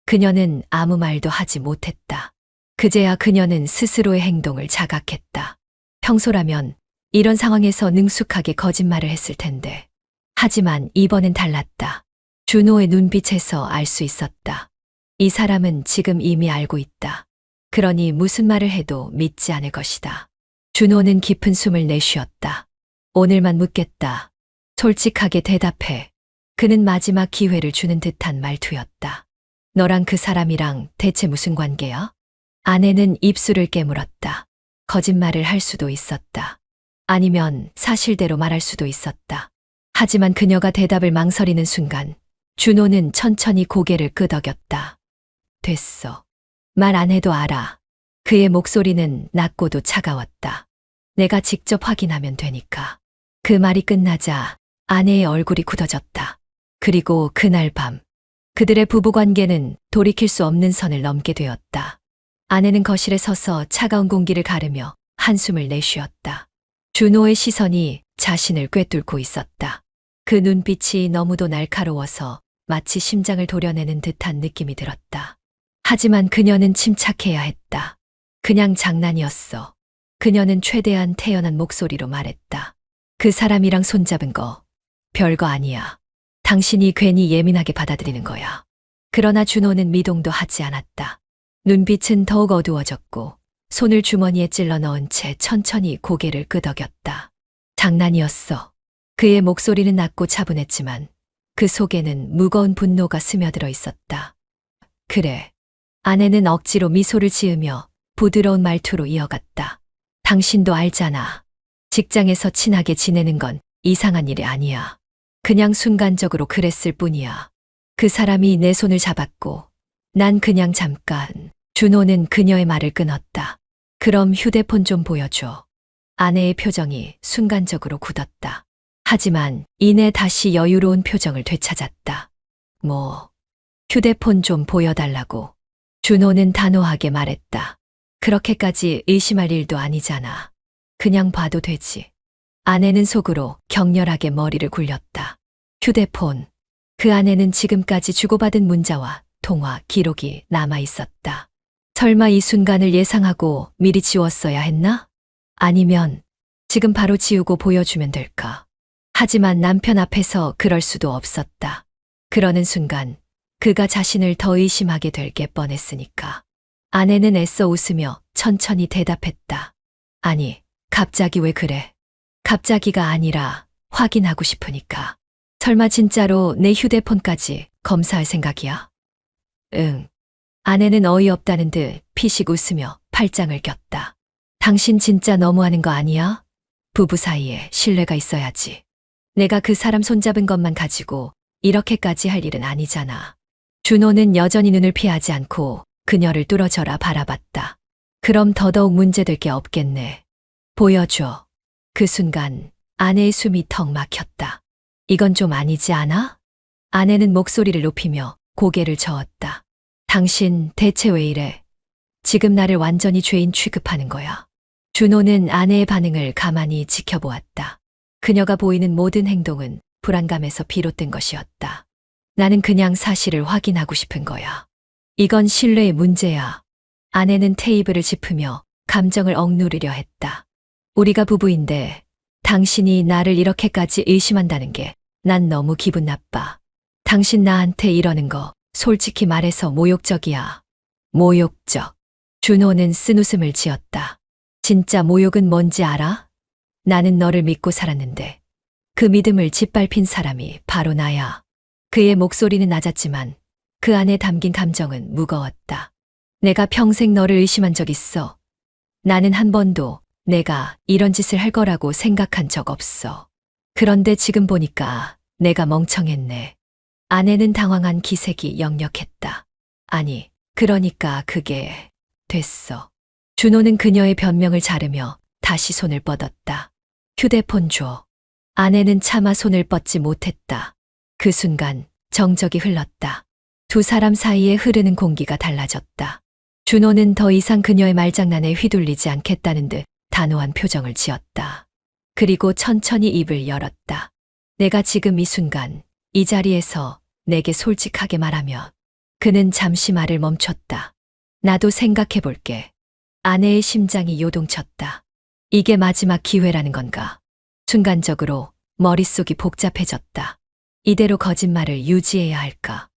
그녀는 아무 말도 하지 못했다. 그제야 그녀는 스스로의 행동을 자각했다. 평소라면 이런 상황에서 능숙하게 거짓말을 했을 텐데. 하지만 이번엔 달랐다. 준호의 눈빛에서 알 수 있었다. 이 사람은 지금 이미 알고 있다. 그러니 무슨 말을 해도 믿지 않을 것이다. 준호는 깊은 숨을 내쉬었다. 오늘만 묻겠다. 솔직하게 대답해. 그는 마지막 기회를 주는 듯한 말투였다. 너랑 그 사람이랑 대체 무슨 관계야? 아내는 입술을 깨물었다. 거짓말을 할 수도 있었다. 아니면 사실대로 말할 수도 있었다. 하지만 그녀가 대답을 망설이는 순간 준호는 천천히 고개를 끄덕였다. 됐어. 말 안 해도 알아. 그의 목소리는 낮고도 차가웠다. 내가 직접 확인하면 되니까. 그 말이 끝나자 아내의 얼굴이 굳어졌다. 그리고 그날 밤 그들의 부부관계는 돌이킬 수 없는 선을 넘게 되었다. 아내는 거실에 서서 차가운 공기를 가르며 한숨을 내쉬었다. 준호의 시선이 자신을 꿰뚫고 있었다. 그 눈빛이 너무도 날카로워서 마치 심장을 도려내는 듯한 느낌이 들었다. 하지만 그녀는 침착해야 했다. 그냥 장난이었어. 그녀는 최대한 태연한 목소리로 말했다. 그 사람이랑 손잡은 거 별거 아니야. 당신이 괜히 예민하게 받아들이는 거야. 그러나 준호는 미동도 하지 않았다. 눈빛은 더욱 어두워졌고 손을 주머니에 찔러 넣은 채 천천히 고개를 끄덕였다. 장난이었어. 그의 목소리는 낮고 차분했지만 그 속에는 무거운 분노가 스며들어 있었다. 그래. 아내는 억지로 미소를 지으며 부드러운 말투로 이어갔다. 당신도 알잖아. 직장에서 친하게 지내는 건 이상한 일이 아니야. 그냥 순간적으로 그랬을 뿐이야. 그 사람이 내 손을 잡았고 난 그냥 잠깐. 준호는 그녀의 말을 끊었다. 그럼 휴대폰 좀 보여줘. 아내의 표정이 순간적으로 굳었다. 하지만 이내 다시 여유로운 표정을 되찾았다. 휴대폰 좀 보여달라고. 준호는 단호하게 말했다. 그렇게까지 의심할 일도 아니잖아. 그냥 봐도 되지. 아내는 속으로 격렬하게 머리를 굴렸다. 휴대폰. 그 안에는 지금까지 주고받은 문자와 통화 기록이 남아 있었다. 설마 이 순간을 예상하고 미리 지웠어야 했나? 아니면 지금 바로 지우고 보여주면 될까? 하지만 남편 앞에서 그럴 수도 없었다. 그러는 순간 그가 자신을 더 의심하게 될 게 뻔했으니까. 아내는 애써 웃으며 천천히 대답했다. 아니, 갑자기 왜 그래? 갑자기가 아니라 확인하고 싶으니까. 설마 진짜로 내 휴대폰까지 검사할 생각이야? 응. 아내는 어이없다는 듯 피식 웃으며 팔짱을 꼈다. 당신 진짜 너무하는 거 아니야? 부부 사이에 신뢰가 있어야지. 내가 그 사람 손잡은 것만 가지고 이렇게까지 할 일은 아니잖아. 준호는 여전히 눈을 피하지 않고 그녀를 뚫어져라 바라봤다. 그럼 더더욱 문제될 게 없겠네. 보여줘. 그 순간 아내의 숨이 턱 막혔다. 이건 좀 아니지 않아? 아내는 목소리를 높이며 고개를 저었다. 당신 대체 왜 이래? 지금 나를 완전히 죄인 취급하는 거야. 준호는 아내의 반응을 가만히 지켜보았다. 그녀가 보이는 모든 행동은 불안감에서 비롯된 것이었다. 나는 그냥 사실을 확인하고 싶은 거야. 이건 신뢰의 문제야. 아내는 테이블을 짚으며 감정을 억누르려 했다. 우리가 부부인데 당신이 나를 이렇게까지 의심한다는 게 난 너무 기분 나빠. 당신 나한테 이러는 거 솔직히 말해서 모욕적이야. 모욕적. 준호는 쓴웃음을 지었다. 진짜 모욕은 뭔지 알아? 나는 너를 믿고 살았는데 그 믿음을 짓밟힌 사람이 바로 나야. 그의 목소리는 낮았지만 그 안에 담긴 감정은 무거웠다. 내가 평생 너를 의심한 적 있어. 나는 한 번도 내가 이런 짓을 할 거라고 생각한 적 없어. 그런데 지금 보니까 내가 멍청했네. 아내는 당황한 기색이 역력했다. 아니, 그러니까 그게 됐어. 준호는 그녀의 변명을 자르며 다시 손을 뻗었다. 휴대폰 줘. 아내는 차마 손을 뻗지 못했다. 그 순간 정적이 흘렀다. 두 사람 사이에 흐르는 공기가 달라졌다. 준호는 더 이상 그녀의 말장난에 휘둘리지 않겠다는 듯 단호한 표정을 지었다. 그리고 천천히 입을 열었다. 내가 지금 이 순간 이 자리에서 내게 솔직하게 말하면. 그는 잠시 말을 멈췄다. 나도 생각해 볼게. 아내의 심장이 요동쳤다. 이게 마지막 기회라는 건가? 순간적으로 머릿속이 복잡해졌다. 이대로 거짓말을 유지해야 할까?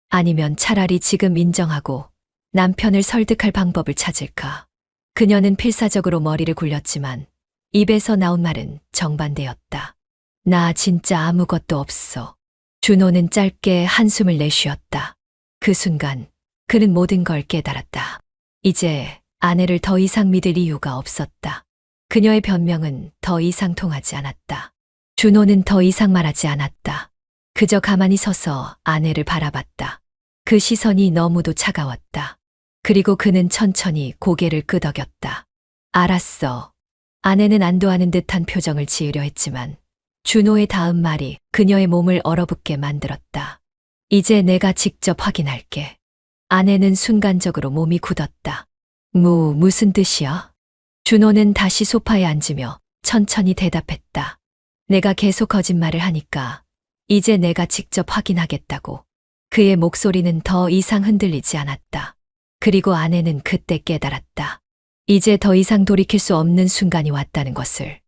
아니면 차라리 지금 인정하고 남편을 설득할 방법을 찾을까? 그녀는 필사적으로 머리를 굴렸지만 입에서 나온 말은 정반대였다. 나 진짜 아무것도 없어. 준호는 짧게 한숨을 내쉬었다. 그 순간 그는 모든 걸 깨달았다. 이제 아내를 더 이상 믿을 이유가 없었다. 그녀의 변명은 더 이상 통하지 않았다. 준호는 더 이상 말하지 않았다. 그저 가만히 서서 아내를 바라봤다. 그 시선이 너무도 차가웠다. 그리고 그는 천천히 고개를 끄덕였다. 알았어. 아내는 안도하는 듯한 표정을 지으려 했지만 준호의 다음 말이 그녀의 몸을 얼어붙게 만들었다. 이제 내가 직접 확인할게. 아내는 순간적으로 몸이 굳었다. 무슨 뜻이야? 준호는 다시 소파에 앉으며 천천히 대답했다. 내가 계속 거짓말을 하니까 이제 내가 직접 확인하겠다고. 그의 목소리는 더 이상 흔들리지 않았다. 그리고 아내는 그때 깨달았다. 이제 더 이상 돌이킬 수 없는 순간이 왔다는 것을.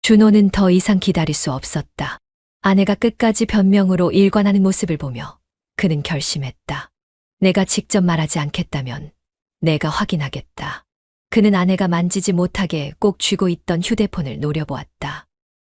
준호는 더 이상 기다릴 수 없었다. 아내가 끝까지 변명으로 일관하는 모습을 보며 그는 결심했다. 내가 직접 말하지 않겠다면 내가 확인하겠다. 그는 아내가 만지지 못하게 꼭 쥐고 있던 휴대폰을 노려보았다.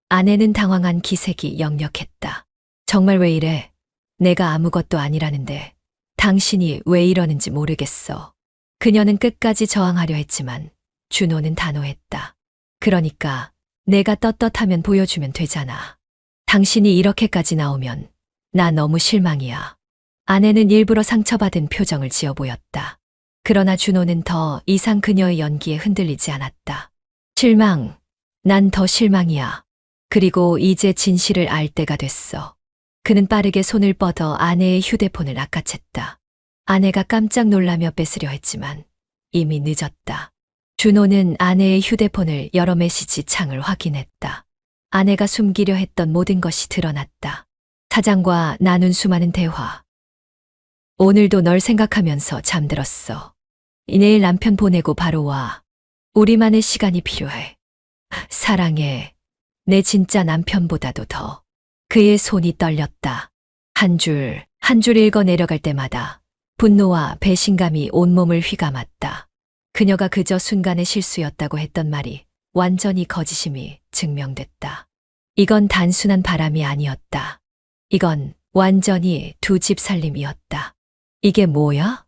아내는 당황한 기색이 역력했다. 정말 왜 이래? 내가 아무것도 아니라는데 당신이 왜 이러는지 모르겠어. 그녀는 끝까지 저항하려 했지만 준호는 단호했다. 그러니까 내가 떳떳하면 보여주면 되잖아. 당신이 이렇게까지 나오면 나 너무 실망이야. 아내는 일부러 상처받은 표정을 지어 보였다. 그러나 준호는 더 이상 그녀의 연기에 흔들리지 않았다. 실망. 난 더 실망이야. 그리고 이제 진실을 알 때가 됐어. 그는 빠르게 손을 뻗어 아내의 휴대폰을 낚아챘다. 아내가 깜짝 놀라며 뺏으려 했지만 이미 늦었다. 준호는 아내의 휴대폰을 열어 메시지 창을 확인했다. 아내가 숨기려 했던 모든 것이 드러났다. 사장과 나눈 수많은 대화. 오늘도 널 생각하면서 잠들었어. 내일 남편 보내고 바로 와. 우리만의 시간이 필요해. 사랑해. 내 진짜 남편보다도 더. 그의 손이 떨렸다. 한 줄 읽어 내려갈 때마다 분노와 배신감이 온몸을 휘감았다. 그녀가 그저 순간의 실수였다고 했던 말이 완전히 거짓임이 증명됐다. 이건 단순한 바람이 아니었다. 이건 완전히 두 집 살림이었다. 이게 뭐야?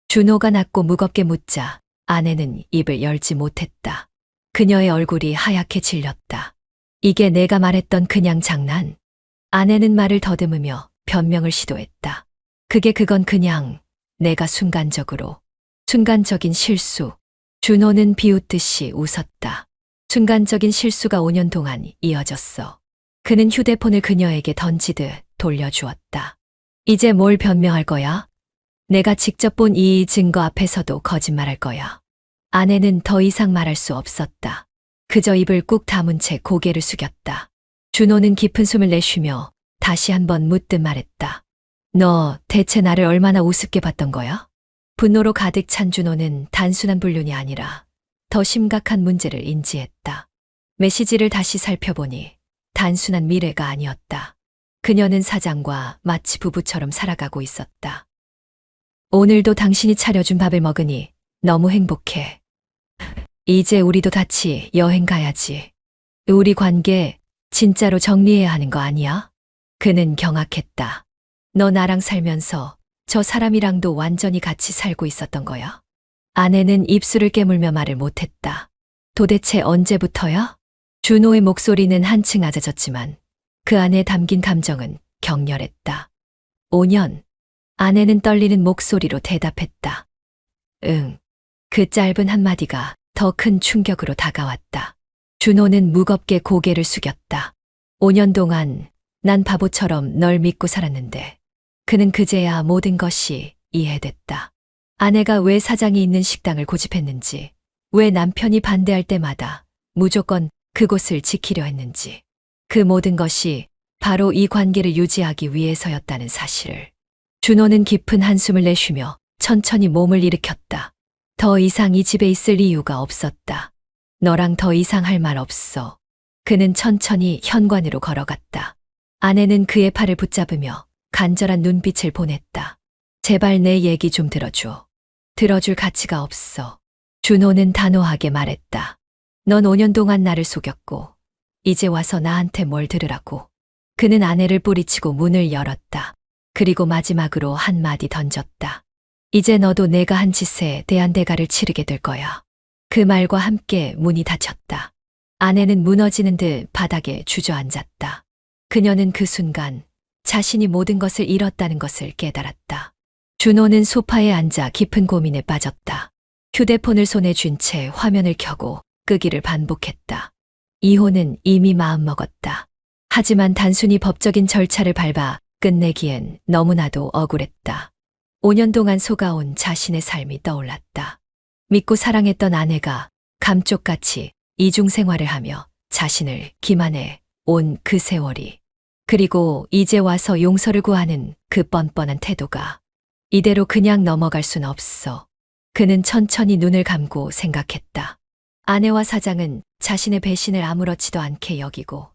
준호가 낮고 무겁게 묻자 아내는 입을 열지 못했다. 그녀의 얼굴이 하얗게 질렸다. 이게 내가 말했던 그냥 장난? 아내는 말을 더듬으며 변명을 시도했다. 그건 그냥 내가 순간적인 실수. 준호는 비웃듯이 웃었다. 순간적인 실수가 5년 동안 이어졌어. 그는 휴대폰을 그녀에게 던지듯 돌려주었다. 이제 뭘 변명할 거야? 내가 직접 본 이 증거 앞에서도 거짓말할 거야. 아내는 더 이상 말할 수 없었다. 그저 입을 꾹 다문 채 고개를 숙였다. 준호는 깊은 숨을 내쉬며 다시 한번 묻듯 말했다. 너 대체 나를 얼마나 우습게 봤던 거야? 분노로 가득 찬 준호는 단순한 불륜이 아니라 더 심각한 문제를 인지했다. 메시지를 다시 살펴보니 단순한 미래가 아니었다. 그녀는 사장과 마치 부부처럼 살아가고 있었다. 오늘도 당신이 차려준 밥을 먹으니 너무 행복해. 이제 우리도 같이 여행 가야지. 우리 관계 진짜로 정리해야 하는 거 아니야? 그는 경악했다. 너 나랑 살면서 저 사람이랑도 완전히 같이 살고 있었던 거야? 아내는 입술을 깨물며 말을 못했다. 도대체 언제부터야? 준호의 목소리는 한층 낮아졌지만 그 안에 담긴 감정은 격렬했다. 5년. 아내는 떨리는 목소리로 대답했다. 응. 그 짧은 한마디가 더 큰 충격으로 다가왔다. 준호는 무겁게 고개를 숙였다. 5년 동안 난 바보처럼 널 믿고 살았는데 그는 그제야 모든 것이 이해됐다. 아내가 왜 사장이 있는 식당을 고집했는지, 왜 남편이 반대할 때마다 무조건 그곳을 지키려 했는지, 그 모든 것이 바로 이 관계를 유지하기 위해서였다는 사실을. 준호는 깊은 한숨을 내쉬며 천천히 몸을 일으켰다. 더 이상 이 집에 있을 이유가 없었다. 너랑 더 이상 할 말 없어. 그는 천천히 현관으로 걸어갔다. 아내는 그의 팔을 붙잡으며 간절한 눈빛을 보냈다. 제발 내 얘기 좀 들어줘. 들어줄 가치가 없어. 준호는 단호하게 말했다. 넌 5년 동안 나를 속였고 이제 와서 나한테 뭘 들으라고. 그는 아내를 뿌리치고 문을 열었다. 그리고 마지막으로 한마디 던졌다. 이제 너도 내가 한 짓에 대한 대가를 치르게 될 거야. 그 말과 함께 문이 닫혔다. 아내는 무너지는 듯 바닥에 주저앉았다. 그녀는 그 순간 자신이 모든 것을 잃었다는 것을 깨달았다. 준호는 소파에 앉아 깊은 고민에 빠졌다. 휴대폰을 손에 쥔 채 화면을 켜고 끄기를 반복했다. 이혼은 이미 마음먹었다. 하지만 단순히 법적인 절차를 밟아 끝내기엔 너무나도 억울했다. 5년 동안 속아온 자신의 삶이 떠올랐다. 믿고 사랑했던 아내가 감쪽같이 이중생활을 하며 자신을 기만해 온 그 세월이, 그리고 이제 와서 용서를 구하는 그 뻔뻔한 태도가 이대로 그냥 넘어갈 순 없어. 그는 천천히 눈을 감고 생각했다. 아내와 사장은 자신의 배신을 아무렇지도 않게 여기고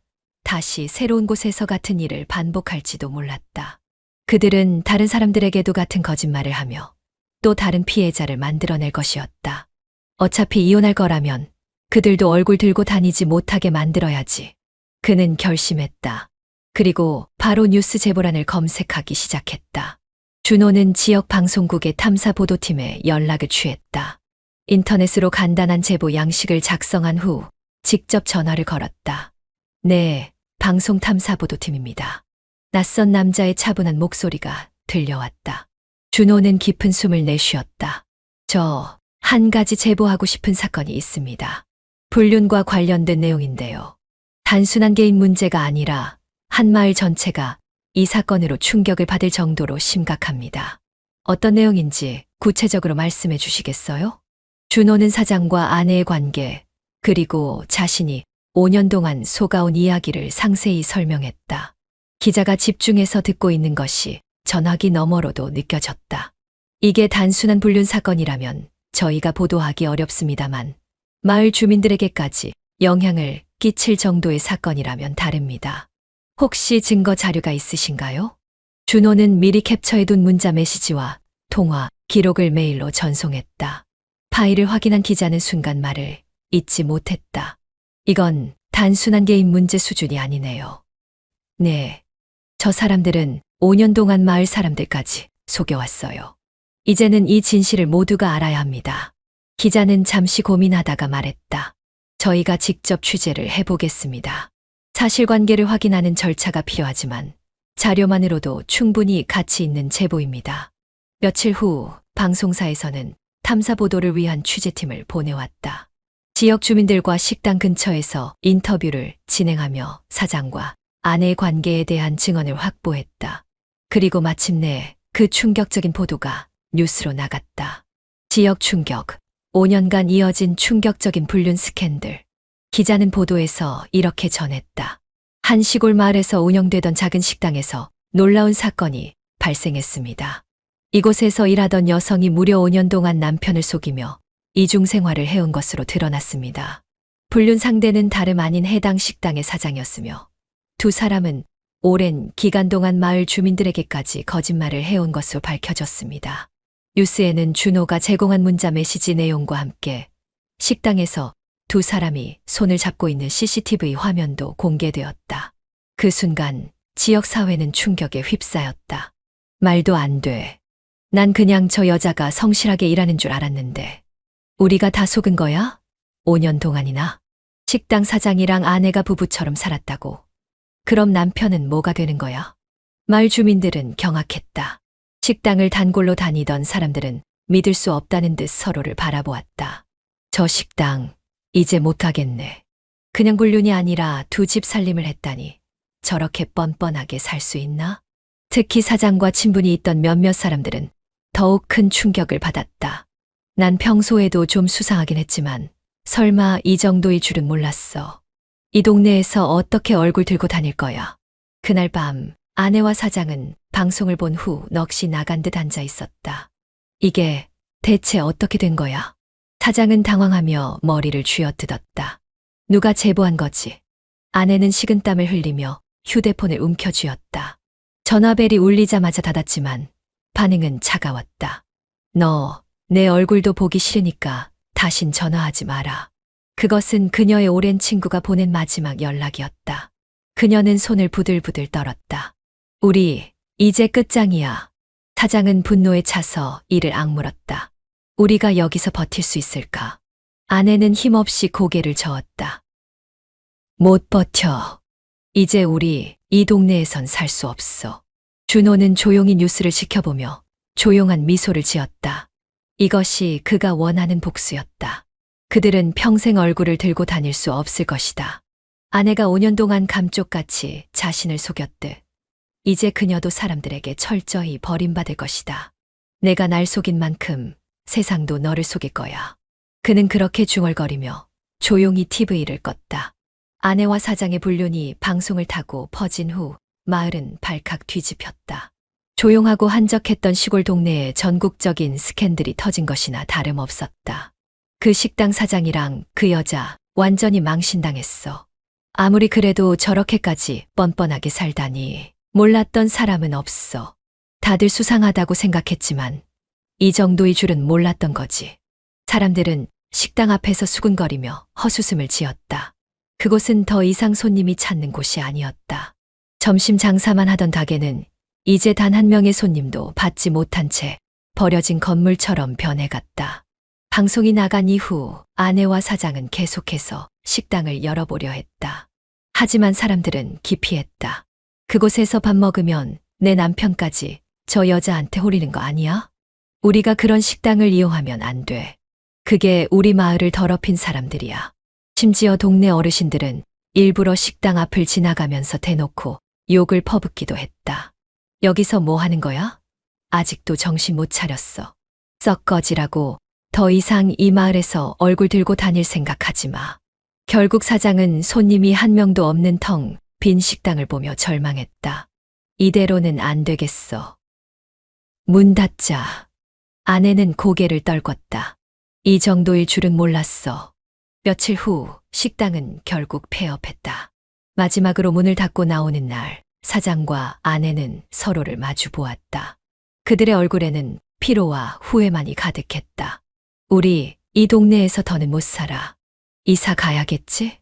다시 새로운 곳에서 같은 일을 반복할지도 몰랐다. 그들은 다른 사람들에게도 같은 거짓말을 하며 또 다른 피해자를 만들어낼 것이었다. 어차피 이혼할 거라면 그들도 얼굴 들고 다니지 못하게 만들어야지. 그는 결심했다. 그리고 바로 뉴스 제보란을 검색하기 시작했다. 준호는 지역 방송국의 탐사 보도팀에 연락을 취했다. 인터넷으로 간단한 제보 양식을 작성한 후 직접 전화를 걸었다. 네, 방송 탐사 보도팀입니다. 낯선 남자의 차분한 목소리가 들려왔다. 준호는 깊은 숨을 내쉬었다. 저 한 가지 제보하고 싶은 사건이 있습니다. 불륜과 관련된 내용인데요. 단순한 개인 문제가 아니라 한 마을 전체가 이 사건으로 충격을 받을 정도로 심각합니다. 어떤 내용인지 구체적으로 말씀해 주시겠어요? 준호는 사장과 아내의 관계, 그리고 자신이 5년 동안 속아온 이야기를 상세히 설명했다. 기자가 집중해서 듣고 있는 것이 전화기 너머로도 느껴졌다. 이게 단순한 불륜 사건이라면 저희가 보도하기 어렵습니다만 마을 주민들에게까지 영향을 끼칠 정도의 사건이라면 다릅니다. 혹시 증거 자료가 있으신가요? 준호는 미리 캡처해둔 문자 메시지와 통화 기록을 메일로 전송했다. 파일을 확인한 기자는 순간 말을 잇지 못했다. 이건 단순한 개인 문제 수준이 아니네요. 네, 저 사람들은 5년 동안 마을 사람들까지 속여왔어요. 이제는 이 진실을 모두가 알아야 합니다. 기자는 잠시 고민하다가 말했다. 저희가 직접 취재를 해보겠습니다. 사실관계를 확인하는 절차가 필요하지만 자료만으로도 충분히 가치 있는 제보입니다. 며칠 후 방송사에서는 탐사 보도를 위한 취재팀을 보내왔다. 지역 주민들과 식당 근처에서 인터뷰를 진행하며 사장과 아내의 관계에 대한 증언을 확보했다. 그리고 마침내 그 충격적인 보도가 뉴스로 나갔다. 지역 충격, 5년간 이어진 충격적인 불륜 스캔들. 기자는 보도에서 이렇게 전했다. 한 시골 마을에서 운영되던 작은 식당에서 놀라운 사건이 발생했습니다. 이곳에서 일하던 여성이 무려 5년 동안 남편을 속이며 이중 생활을 해온 것으로 드러났습니다. 불륜 상대는 다름 아닌 해당 식당의 사장이었으며 두 사람은 오랜 기간 동안 마을 주민들에게까지 거짓말을 해온 것으로 밝혀졌습니다. 뉴스에는 준호가 제공한 문자 메시지 내용과 함께 식당에서 두 사람이 손을 잡고 있는 CCTV 화면도 공개되었다. 그 순간 지역 사회는 충격에 휩싸였다. 말도 안 돼. 난 그냥 저 여자가 성실하게 일하는 줄 알았는데. 우리가 다 속은 거야? 5년 동안이나. 식당 사장이랑 아내가 부부처럼 살았다고. 그럼 남편은 뭐가 되는 거야? 마을 주민들은 경악했다. 식당을 단골로 다니던 사람들은 믿을 수 없다는 듯 서로를 바라보았다. 저 식당, 이제 못하겠네. 그냥 불륜이 아니라 두 집 살림을 했다니. 저렇게 뻔뻔하게 살 수 있나? 특히 사장과 친분이 있던 몇몇 사람들은 더욱 큰 충격을 받았다. 난 평소에도 좀 수상하긴 했지만 설마 이 정도일 줄은 몰랐어. 이 동네에서 어떻게 얼굴 들고 다닐 거야. 그날 밤 아내와 사장은 방송을 본 후 넋이 나간 듯 앉아 있었다. 이게 대체 어떻게 된 거야? 사장은 당황하며 머리를 쥐어뜯었다. 누가 제보한 거지? 아내는 식은땀을 흘리며 휴대폰을 움켜쥐었다. 전화벨이 울리자마자 닫았지만 반응은 차가웠다. 너, 내 얼굴도 보기 싫으니까 다신 전화하지 마라. 그것은 그녀의 오랜 친구가 보낸 마지막 연락이었다. 그녀는 손을 부들부들 떨었다. 우리, 이제 끝장이야. 사장은 분노에 차서 이를 악물었다. 우리가 여기서 버틸 수 있을까? 아내는 힘없이 고개를 저었다. 못 버텨. 이제 우리 이 동네에선 살 수 없어. 준호는 조용히 뉴스를 지켜보며 조용한 미소를 지었다. 이것이 그가 원하는 복수였다. 그들은 평생 얼굴을 들고 다닐 수 없을 것이다. 아내가 5년 동안 감쪽같이 자신을 속였듯 이제 그녀도 사람들에게 철저히 버림받을 것이다. 내가 날 속인 만큼 세상도 너를 속일 거야. 그는 그렇게 중얼거리며 조용히 TV를 껐다. 아내와 사장의 불륜이 방송을 타고 퍼진 후 마을은 발칵 뒤집혔다. 조용하고 한적했던 시골 동네에 전국적인 스캔들이 터진 것이나 다름없었다. 그 식당 사장이랑 그 여자 완전히 망신당했어. 아무리 그래도 저렇게까지 뻔뻔하게 살다니 몰랐던 사람은 없어. 다들 수상하다고 생각했지만 이 정도의 줄은 몰랐던 거지. 사람들은 식당 앞에서 수군거리며 헛웃음을 지었다. 그곳은 더 이상 손님이 찾는 곳이 아니었다. 점심 장사만 하던 가게는 이제 단 한 명의 손님도 받지 못한 채 버려진 건물처럼 변해갔다. 방송이 나간 이후 아내와 사장은 계속해서 식당을 열어보려 했다. 하지만 사람들은 기피했다. 그곳에서 밥 먹으면 내 남편까지 저 여자한테 홀리는 거 아니야? 우리가 그런 식당을 이용하면 안 돼. 그게 우리 마을을 더럽힌 사람들이야. 심지어 동네 어르신들은 일부러 식당 앞을 지나가면서 대놓고 욕을 퍼붓기도 했다. 여기서 뭐 하는 거야? 아직도 정신 못 차렸어. 썩 꺼지라고. 더 이상 이 마을에서 얼굴 들고 다닐 생각하지 마. 결국 사장은 손님이 한 명도 없는 텅 빈 식당을 보며 절망했다. 이대로는 안 되겠어. 문 닫자. 아내는 고개를 떨궜다. 이 정도일 줄은 몰랐어. 며칠 후 식당은 결국 폐업했다. 마지막으로 문을 닫고 나오는 날 사장과 아내는 서로를 마주 보았다. 그들의 얼굴에는 피로와 후회만이 가득했다. 우리 이 동네에서 더는 못 살아. 이사 가야겠지?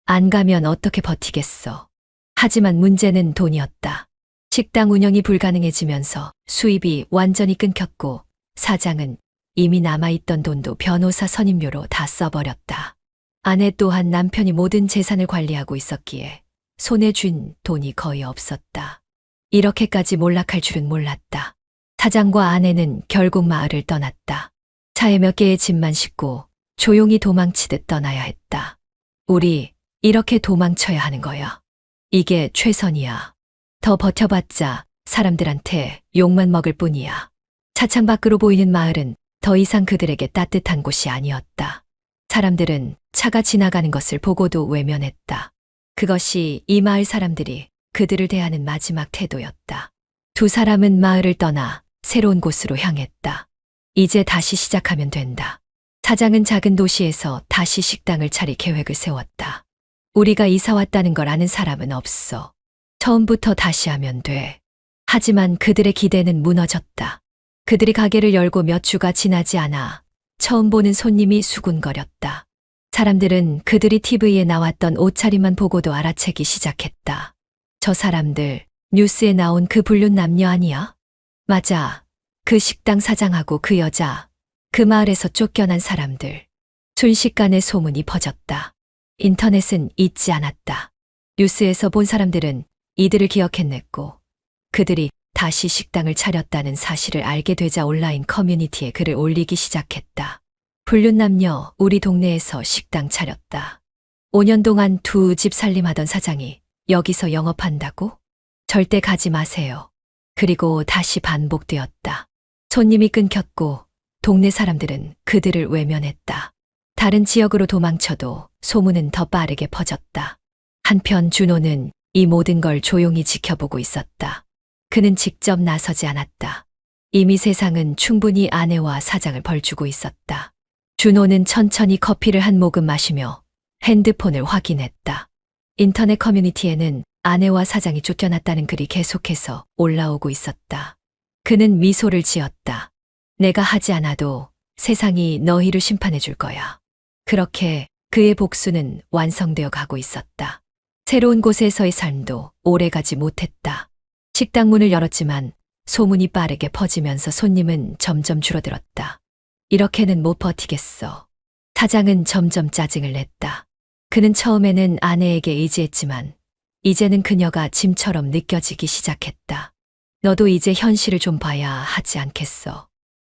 안 가면 어떻게 버티겠어. 하지만 문제는 돈이었다. 식당 운영이 불가능해지면서 수입이 완전히 끊겼고 사장은 이미 남아있던 돈도 변호사 선임료로 다 써버렸다. 아내 또한 남편이 모든 재산을 관리하고 있었기에 손에 쥔 돈이 거의 없었다. 이렇게까지 몰락할 줄은 몰랐다. 사장과 아내는 결국 마을을 떠났다. 차에 몇 개의 짐만 싣고 조용히 도망치듯 떠나야 했다. 우리 이렇게 도망쳐야 하는 거야. 이게 최선이야. 더 버텨봤자 사람들한테 욕만 먹을 뿐이야. 차창 밖으로 보이는 마을은 더 이상 그들에게 따뜻한 곳이 아니었다. 사람들은 차가 지나가는 것을 보고도 외면했다. 그것이 이 마을 사람들이 그들을 대하는 마지막 태도였다. 두 사람은 마을을 떠나 새로운 곳으로 향했다. 이제 다시 시작하면 된다. 사장은 작은 도시에서 다시 식당을 차릴 계획을 세웠다. 우리가 이사 왔다는 걸 아는 사람은 없어. 처음부터 다시 하면 돼. 하지만 그들의 기대는 무너졌다. 그들이 가게를 열고 몇 주가 지나지 않아 처음 보는 손님이 수군거렸다. 사람들은 그들이 TV에 나왔던 옷차림만 보고도 알아채기 시작했다. 저 사람들, 뉴스에 나온 그 불륜 남녀 아니야? 맞아. 그 식당 사장하고 그 여자, 그 마을에서 쫓겨난 사람들. 순식간에 소문이 퍼졌다. 인터넷은 잊지 않았다. 뉴스에서 본 사람들은 이들을 기억해냈고 그들이 다시 식당을 차렸다는 사실을 알게 되자 온라인 커뮤니티에 글을 올리기 시작했다. 불륜 남녀 우리 동네에서 식당 차렸다. 5년 동안 두 집 살림하던 사장이 여기서 영업한다고? 절대 가지 마세요. 그리고 다시 반복되었다. 손님이 끊겼고 동네 사람들은 그들을 외면했다. 다른 지역으로 도망쳐도 소문은 더 빠르게 퍼졌다. 한편 준호는 이 모든 걸 조용히 지켜보고 있었다. 그는 직접 나서지 않았다. 이미 세상은 충분히 아내와 사장을 벌주고 있었다. 준호는 천천히 커피를 한 모금 마시며 핸드폰을 확인했다. 인터넷 커뮤니티에는 아내와 사장이 쫓겨났다는 글이 계속해서 올라오고 있었다. 그는 미소를 지었다. 내가 하지 않아도 세상이 너희를 심판해 줄 거야. 그렇게 그의 복수는 완성되어 가고 있었다. 새로운 곳에서의 삶도 오래가지 못했다. 식당 문을 열었지만 소문이 빠르게 퍼지면서 손님은 점점 줄어들었다. 이렇게는 못 버티겠어. 사장은 점점 짜증을 냈다. 그는 처음에는 아내에게 의지했지만 이제는 그녀가 짐처럼 느껴지기 시작했다. 너도 이제 현실을 좀 봐야 하지 않겠어.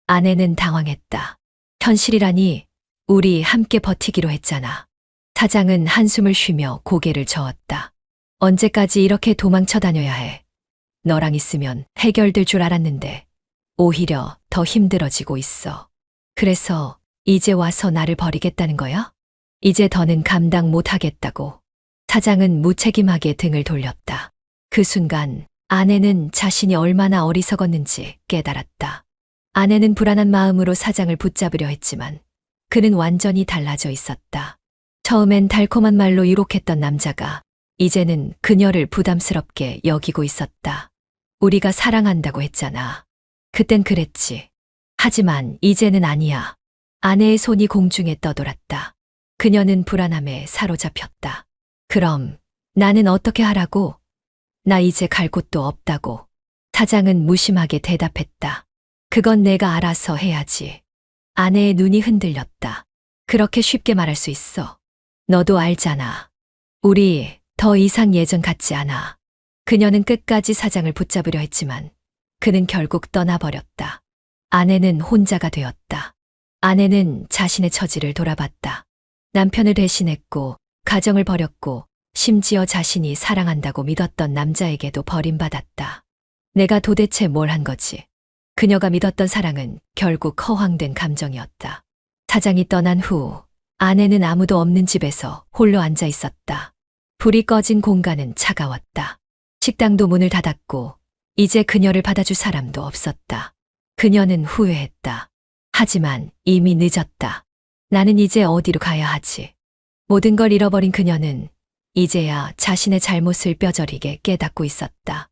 아내는 당황했다. 현실이라니 우리 함께 버티기로 했잖아. 사장은 한숨을 쉬며 고개를 저었다. 언제까지 이렇게 도망쳐 다녀야 해. 너랑 있으면 해결될 줄 알았는데 오히려 더 힘들어지고 있어. 그래서 이제 와서 나를 버리겠다는 거야? 이제 더는 감당 못하겠다고. 사장은 무책임하게 등을 돌렸다. 그 순간 아내는 자신이 얼마나 어리석었는지 깨달았다. 아내는 불안한 마음으로 사장을 붙잡으려 했지만 그는 완전히 달라져 있었다. 처음엔 달콤한 말로 유혹했던 남자가 이제는 그녀를 부담스럽게 여기고 있었다. 우리가 사랑한다고 했잖아. 그땐 그랬지. 하지만 이제는 아니야. 아내의 손이 공중에 떠돌았다. 그녀는 불안함에 사로잡혔다. 그럼 나는 어떻게 하라고? 나 이제 갈 곳도 없다고. 사장은 무심하게 대답했다. 그건 내가 알아서 해야지. 아내의 눈이 흔들렸다. 그렇게 쉽게 말할 수 있어. 너도 알잖아. 우리 더 이상 예전 같지 않아. 그녀는 끝까지 사장을 붙잡으려 했지만 그는 결국 떠나버렸다. 아내는 혼자가 되었다. 아내는 자신의 처지를 돌아봤다. 남편을 대신했고 가정을 버렸고 심지어 자신이 사랑한다고 믿었던 남자에게도 버림받았다. 내가 도대체 뭘 한 거지? 그녀가 믿었던 사랑은 결국 허황된 감정이었다. 사장이 떠난 후 아내는 아무도 없는 집에서 홀로 앉아 있었다. 불이 꺼진 공간은 차가웠다. 식당도 문을 닫았고 이제 그녀를 받아줄 사람도 없었다. 그녀는 후회했다. 하지만 이미 늦었다. 나는 이제 어디로 가야 하지? 모든 걸 잃어버린 그녀는 이제야 자신의 잘못을 뼈저리게 깨닫고 있었다.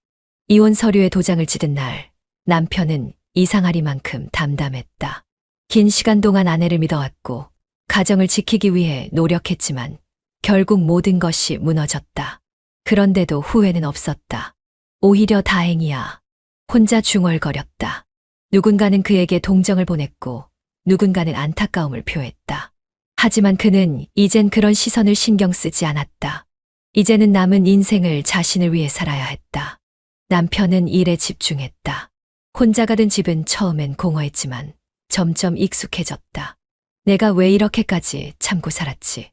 이혼 서류에 도장을 찍은 날 남편은 이상하리만큼 담담했다. 긴 시간 동안 아내를 믿어왔고 가정을 지키기 위해 노력했지만 결국 모든 것이 무너졌다. 그런데도 후회는 없었다. 오히려 다행이야. 혼자 중얼거렸다. 누군가는 그에게 동정을 보냈고 누군가는 안타까움을 표했다. 하지만 그는 이젠 그런 시선을 신경 쓰지 않았다. 이제는 남은 인생을 자신을 위해 살아야 했다. 남편은 일에 집중했다. 혼자가 된 집은 처음엔 공허했지만 점점 익숙해졌다. 내가 왜 이렇게까지 참고 살았지?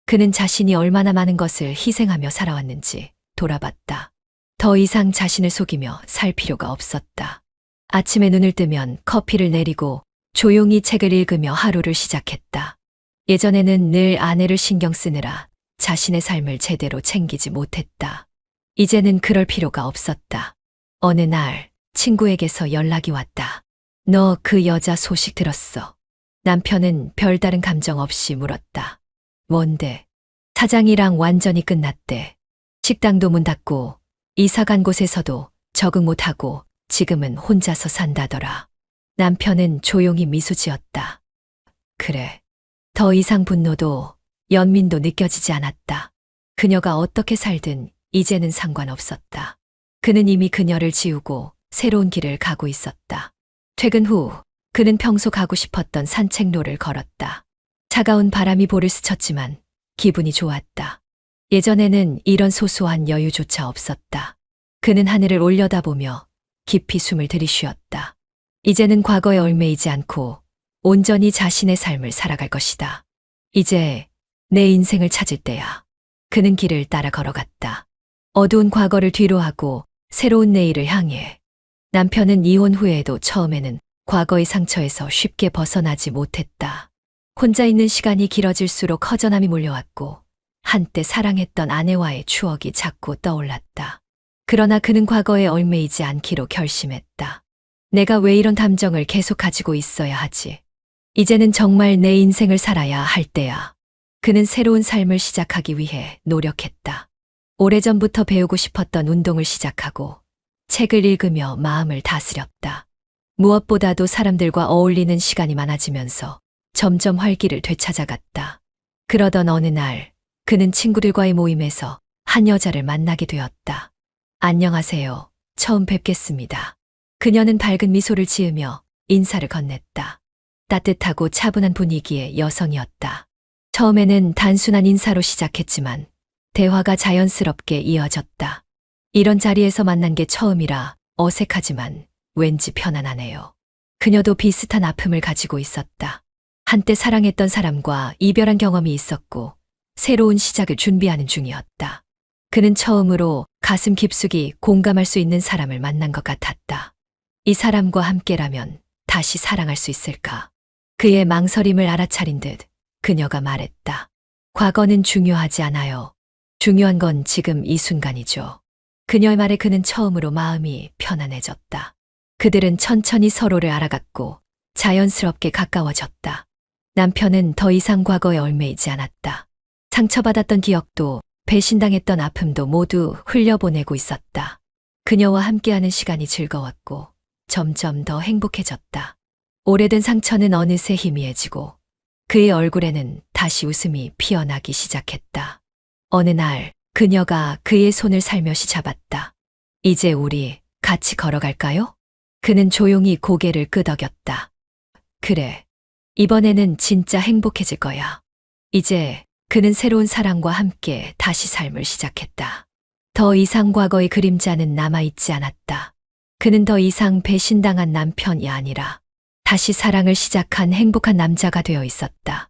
그는 자신이 얼마나 많은 것을 희생하며 살아왔는지 돌아봤다. 더 이상 자신을 속이며 살 필요가 없었다. 아침에 눈을 뜨면 커피를 내리고 조용히 책을 읽으며 하루를 시작했다. 예전에는 늘 아내를 신경 쓰느라 자신의 삶을 제대로 챙기지 못했다. 이제는 그럴 필요가 없었다. 어느 날 친구에게서 연락이 왔다. 너 그 여자 소식 들었어? 남편은 별다른 감정 없이 물었다. 뭔데? 사장이랑 완전히 끝났대. 식당도 문 닫고 이사 간 곳에서도 적응 못하고 지금은 혼자서 산다더라. 남편은 조용히 미소 지었다. 그래. 더 이상 분노도 연민도 느껴지지 않았다. 그녀가 어떻게 살든 이제는 상관없었다. 그는 이미 그녀를 지우고 새로운 길을 가고 있었다. 퇴근 후 그는 평소 가고 싶었던 산책로를 걸었다. 차가운 바람이 볼을 스쳤지만 기분이 좋았다. 예전에는 이런 소소한 여유조차 없었다. 그는 하늘을 올려다보며 깊이 숨을 들이쉬었다. 이제는 과거에 얽매이지 않고 온전히 자신의 삶을 살아갈 것이다. 이제 내 인생을 찾을 때야. 그는 길을 따라 걸어갔다. 어두운 과거를 뒤로하고 새로운 내일을 향해. 남편은 이혼 후에도 처음에는 과거의 상처에서 쉽게 벗어나지 못했다. 혼자 있는 시간이 길어질수록 허전함이 몰려왔고 한때 사랑했던 아내와의 추억이 자꾸 떠올랐다. 그러나 그는 과거에 얽매이지 않기로 결심했다. 내가 왜 이런 감정을 계속 가지고 있어야 하지? 이제는 정말 내 인생을 살아야 할 때야. 그는 새로운 삶을 시작하기 위해 노력했다. 오래전부터 배우고 싶었던 운동을 시작하고 책을 읽으며 마음을 다스렸다. 무엇보다도 사람들과 어울리는 시간이 많아지면서 점점 활기를 되찾아갔다. 그러던 어느 날 그는 친구들과의 모임에서 한 여자를 만나게 되었다. 안녕하세요. 처음 뵙겠습니다. 그녀는 밝은 미소를 지으며 인사를 건넸다. 따뜻하고 차분한 분위기의 여성이었다. 처음에는 단순한 인사로 시작했지만 대화가 자연스럽게 이어졌다. 이런 자리에서 만난 게 처음이라 어색하지만 왠지 편안하네요. 그녀도 비슷한 아픔을 가지고 있었다. 한때 사랑했던 사람과 이별한 경험이 있었고 새로운 시작을 준비하는 중이었다. 그는 처음으로 가슴 깊숙이 공감할 수 있는 사람을 만난 것 같았다. 이 사람과 함께라면 다시 사랑할 수 있을까? 그의 망설임을 알아차린 듯 그녀가 말했다. 과거는 중요하지 않아요. 중요한 건 지금 이 순간이죠. 그녀의 말에 그는 처음으로 마음이 편안해졌다. 그들은 천천히 서로를 알아갔고 자연스럽게 가까워졌다. 남편은 더 이상 과거에 얽매이지 않았다. 상처받았던 기억도 배신당했던 아픔도 모두 흘려보내고 있었다. 그녀와 함께하는 시간이 즐거웠고 점점 더 행복해졌다. 오래된 상처는 어느새 희미해지고 그의 얼굴에는 다시 웃음이 피어나기 시작했다. 어느 날 그녀가 그의 손을 살며시 잡았다. 이제 우리 같이 걸어갈까요? 그는 조용히 고개를 끄덕였다. 그래. 이번에는 진짜 행복해질 거야. 이제 그는 새로운 사랑과 함께 다시 삶을 시작했다. 더 이상 과거의 그림자는 남아있지 않았다. 그는 더 이상 배신당한 남편이 아니라 다시 사랑을 시작한 행복한 남자가 되어 있었다.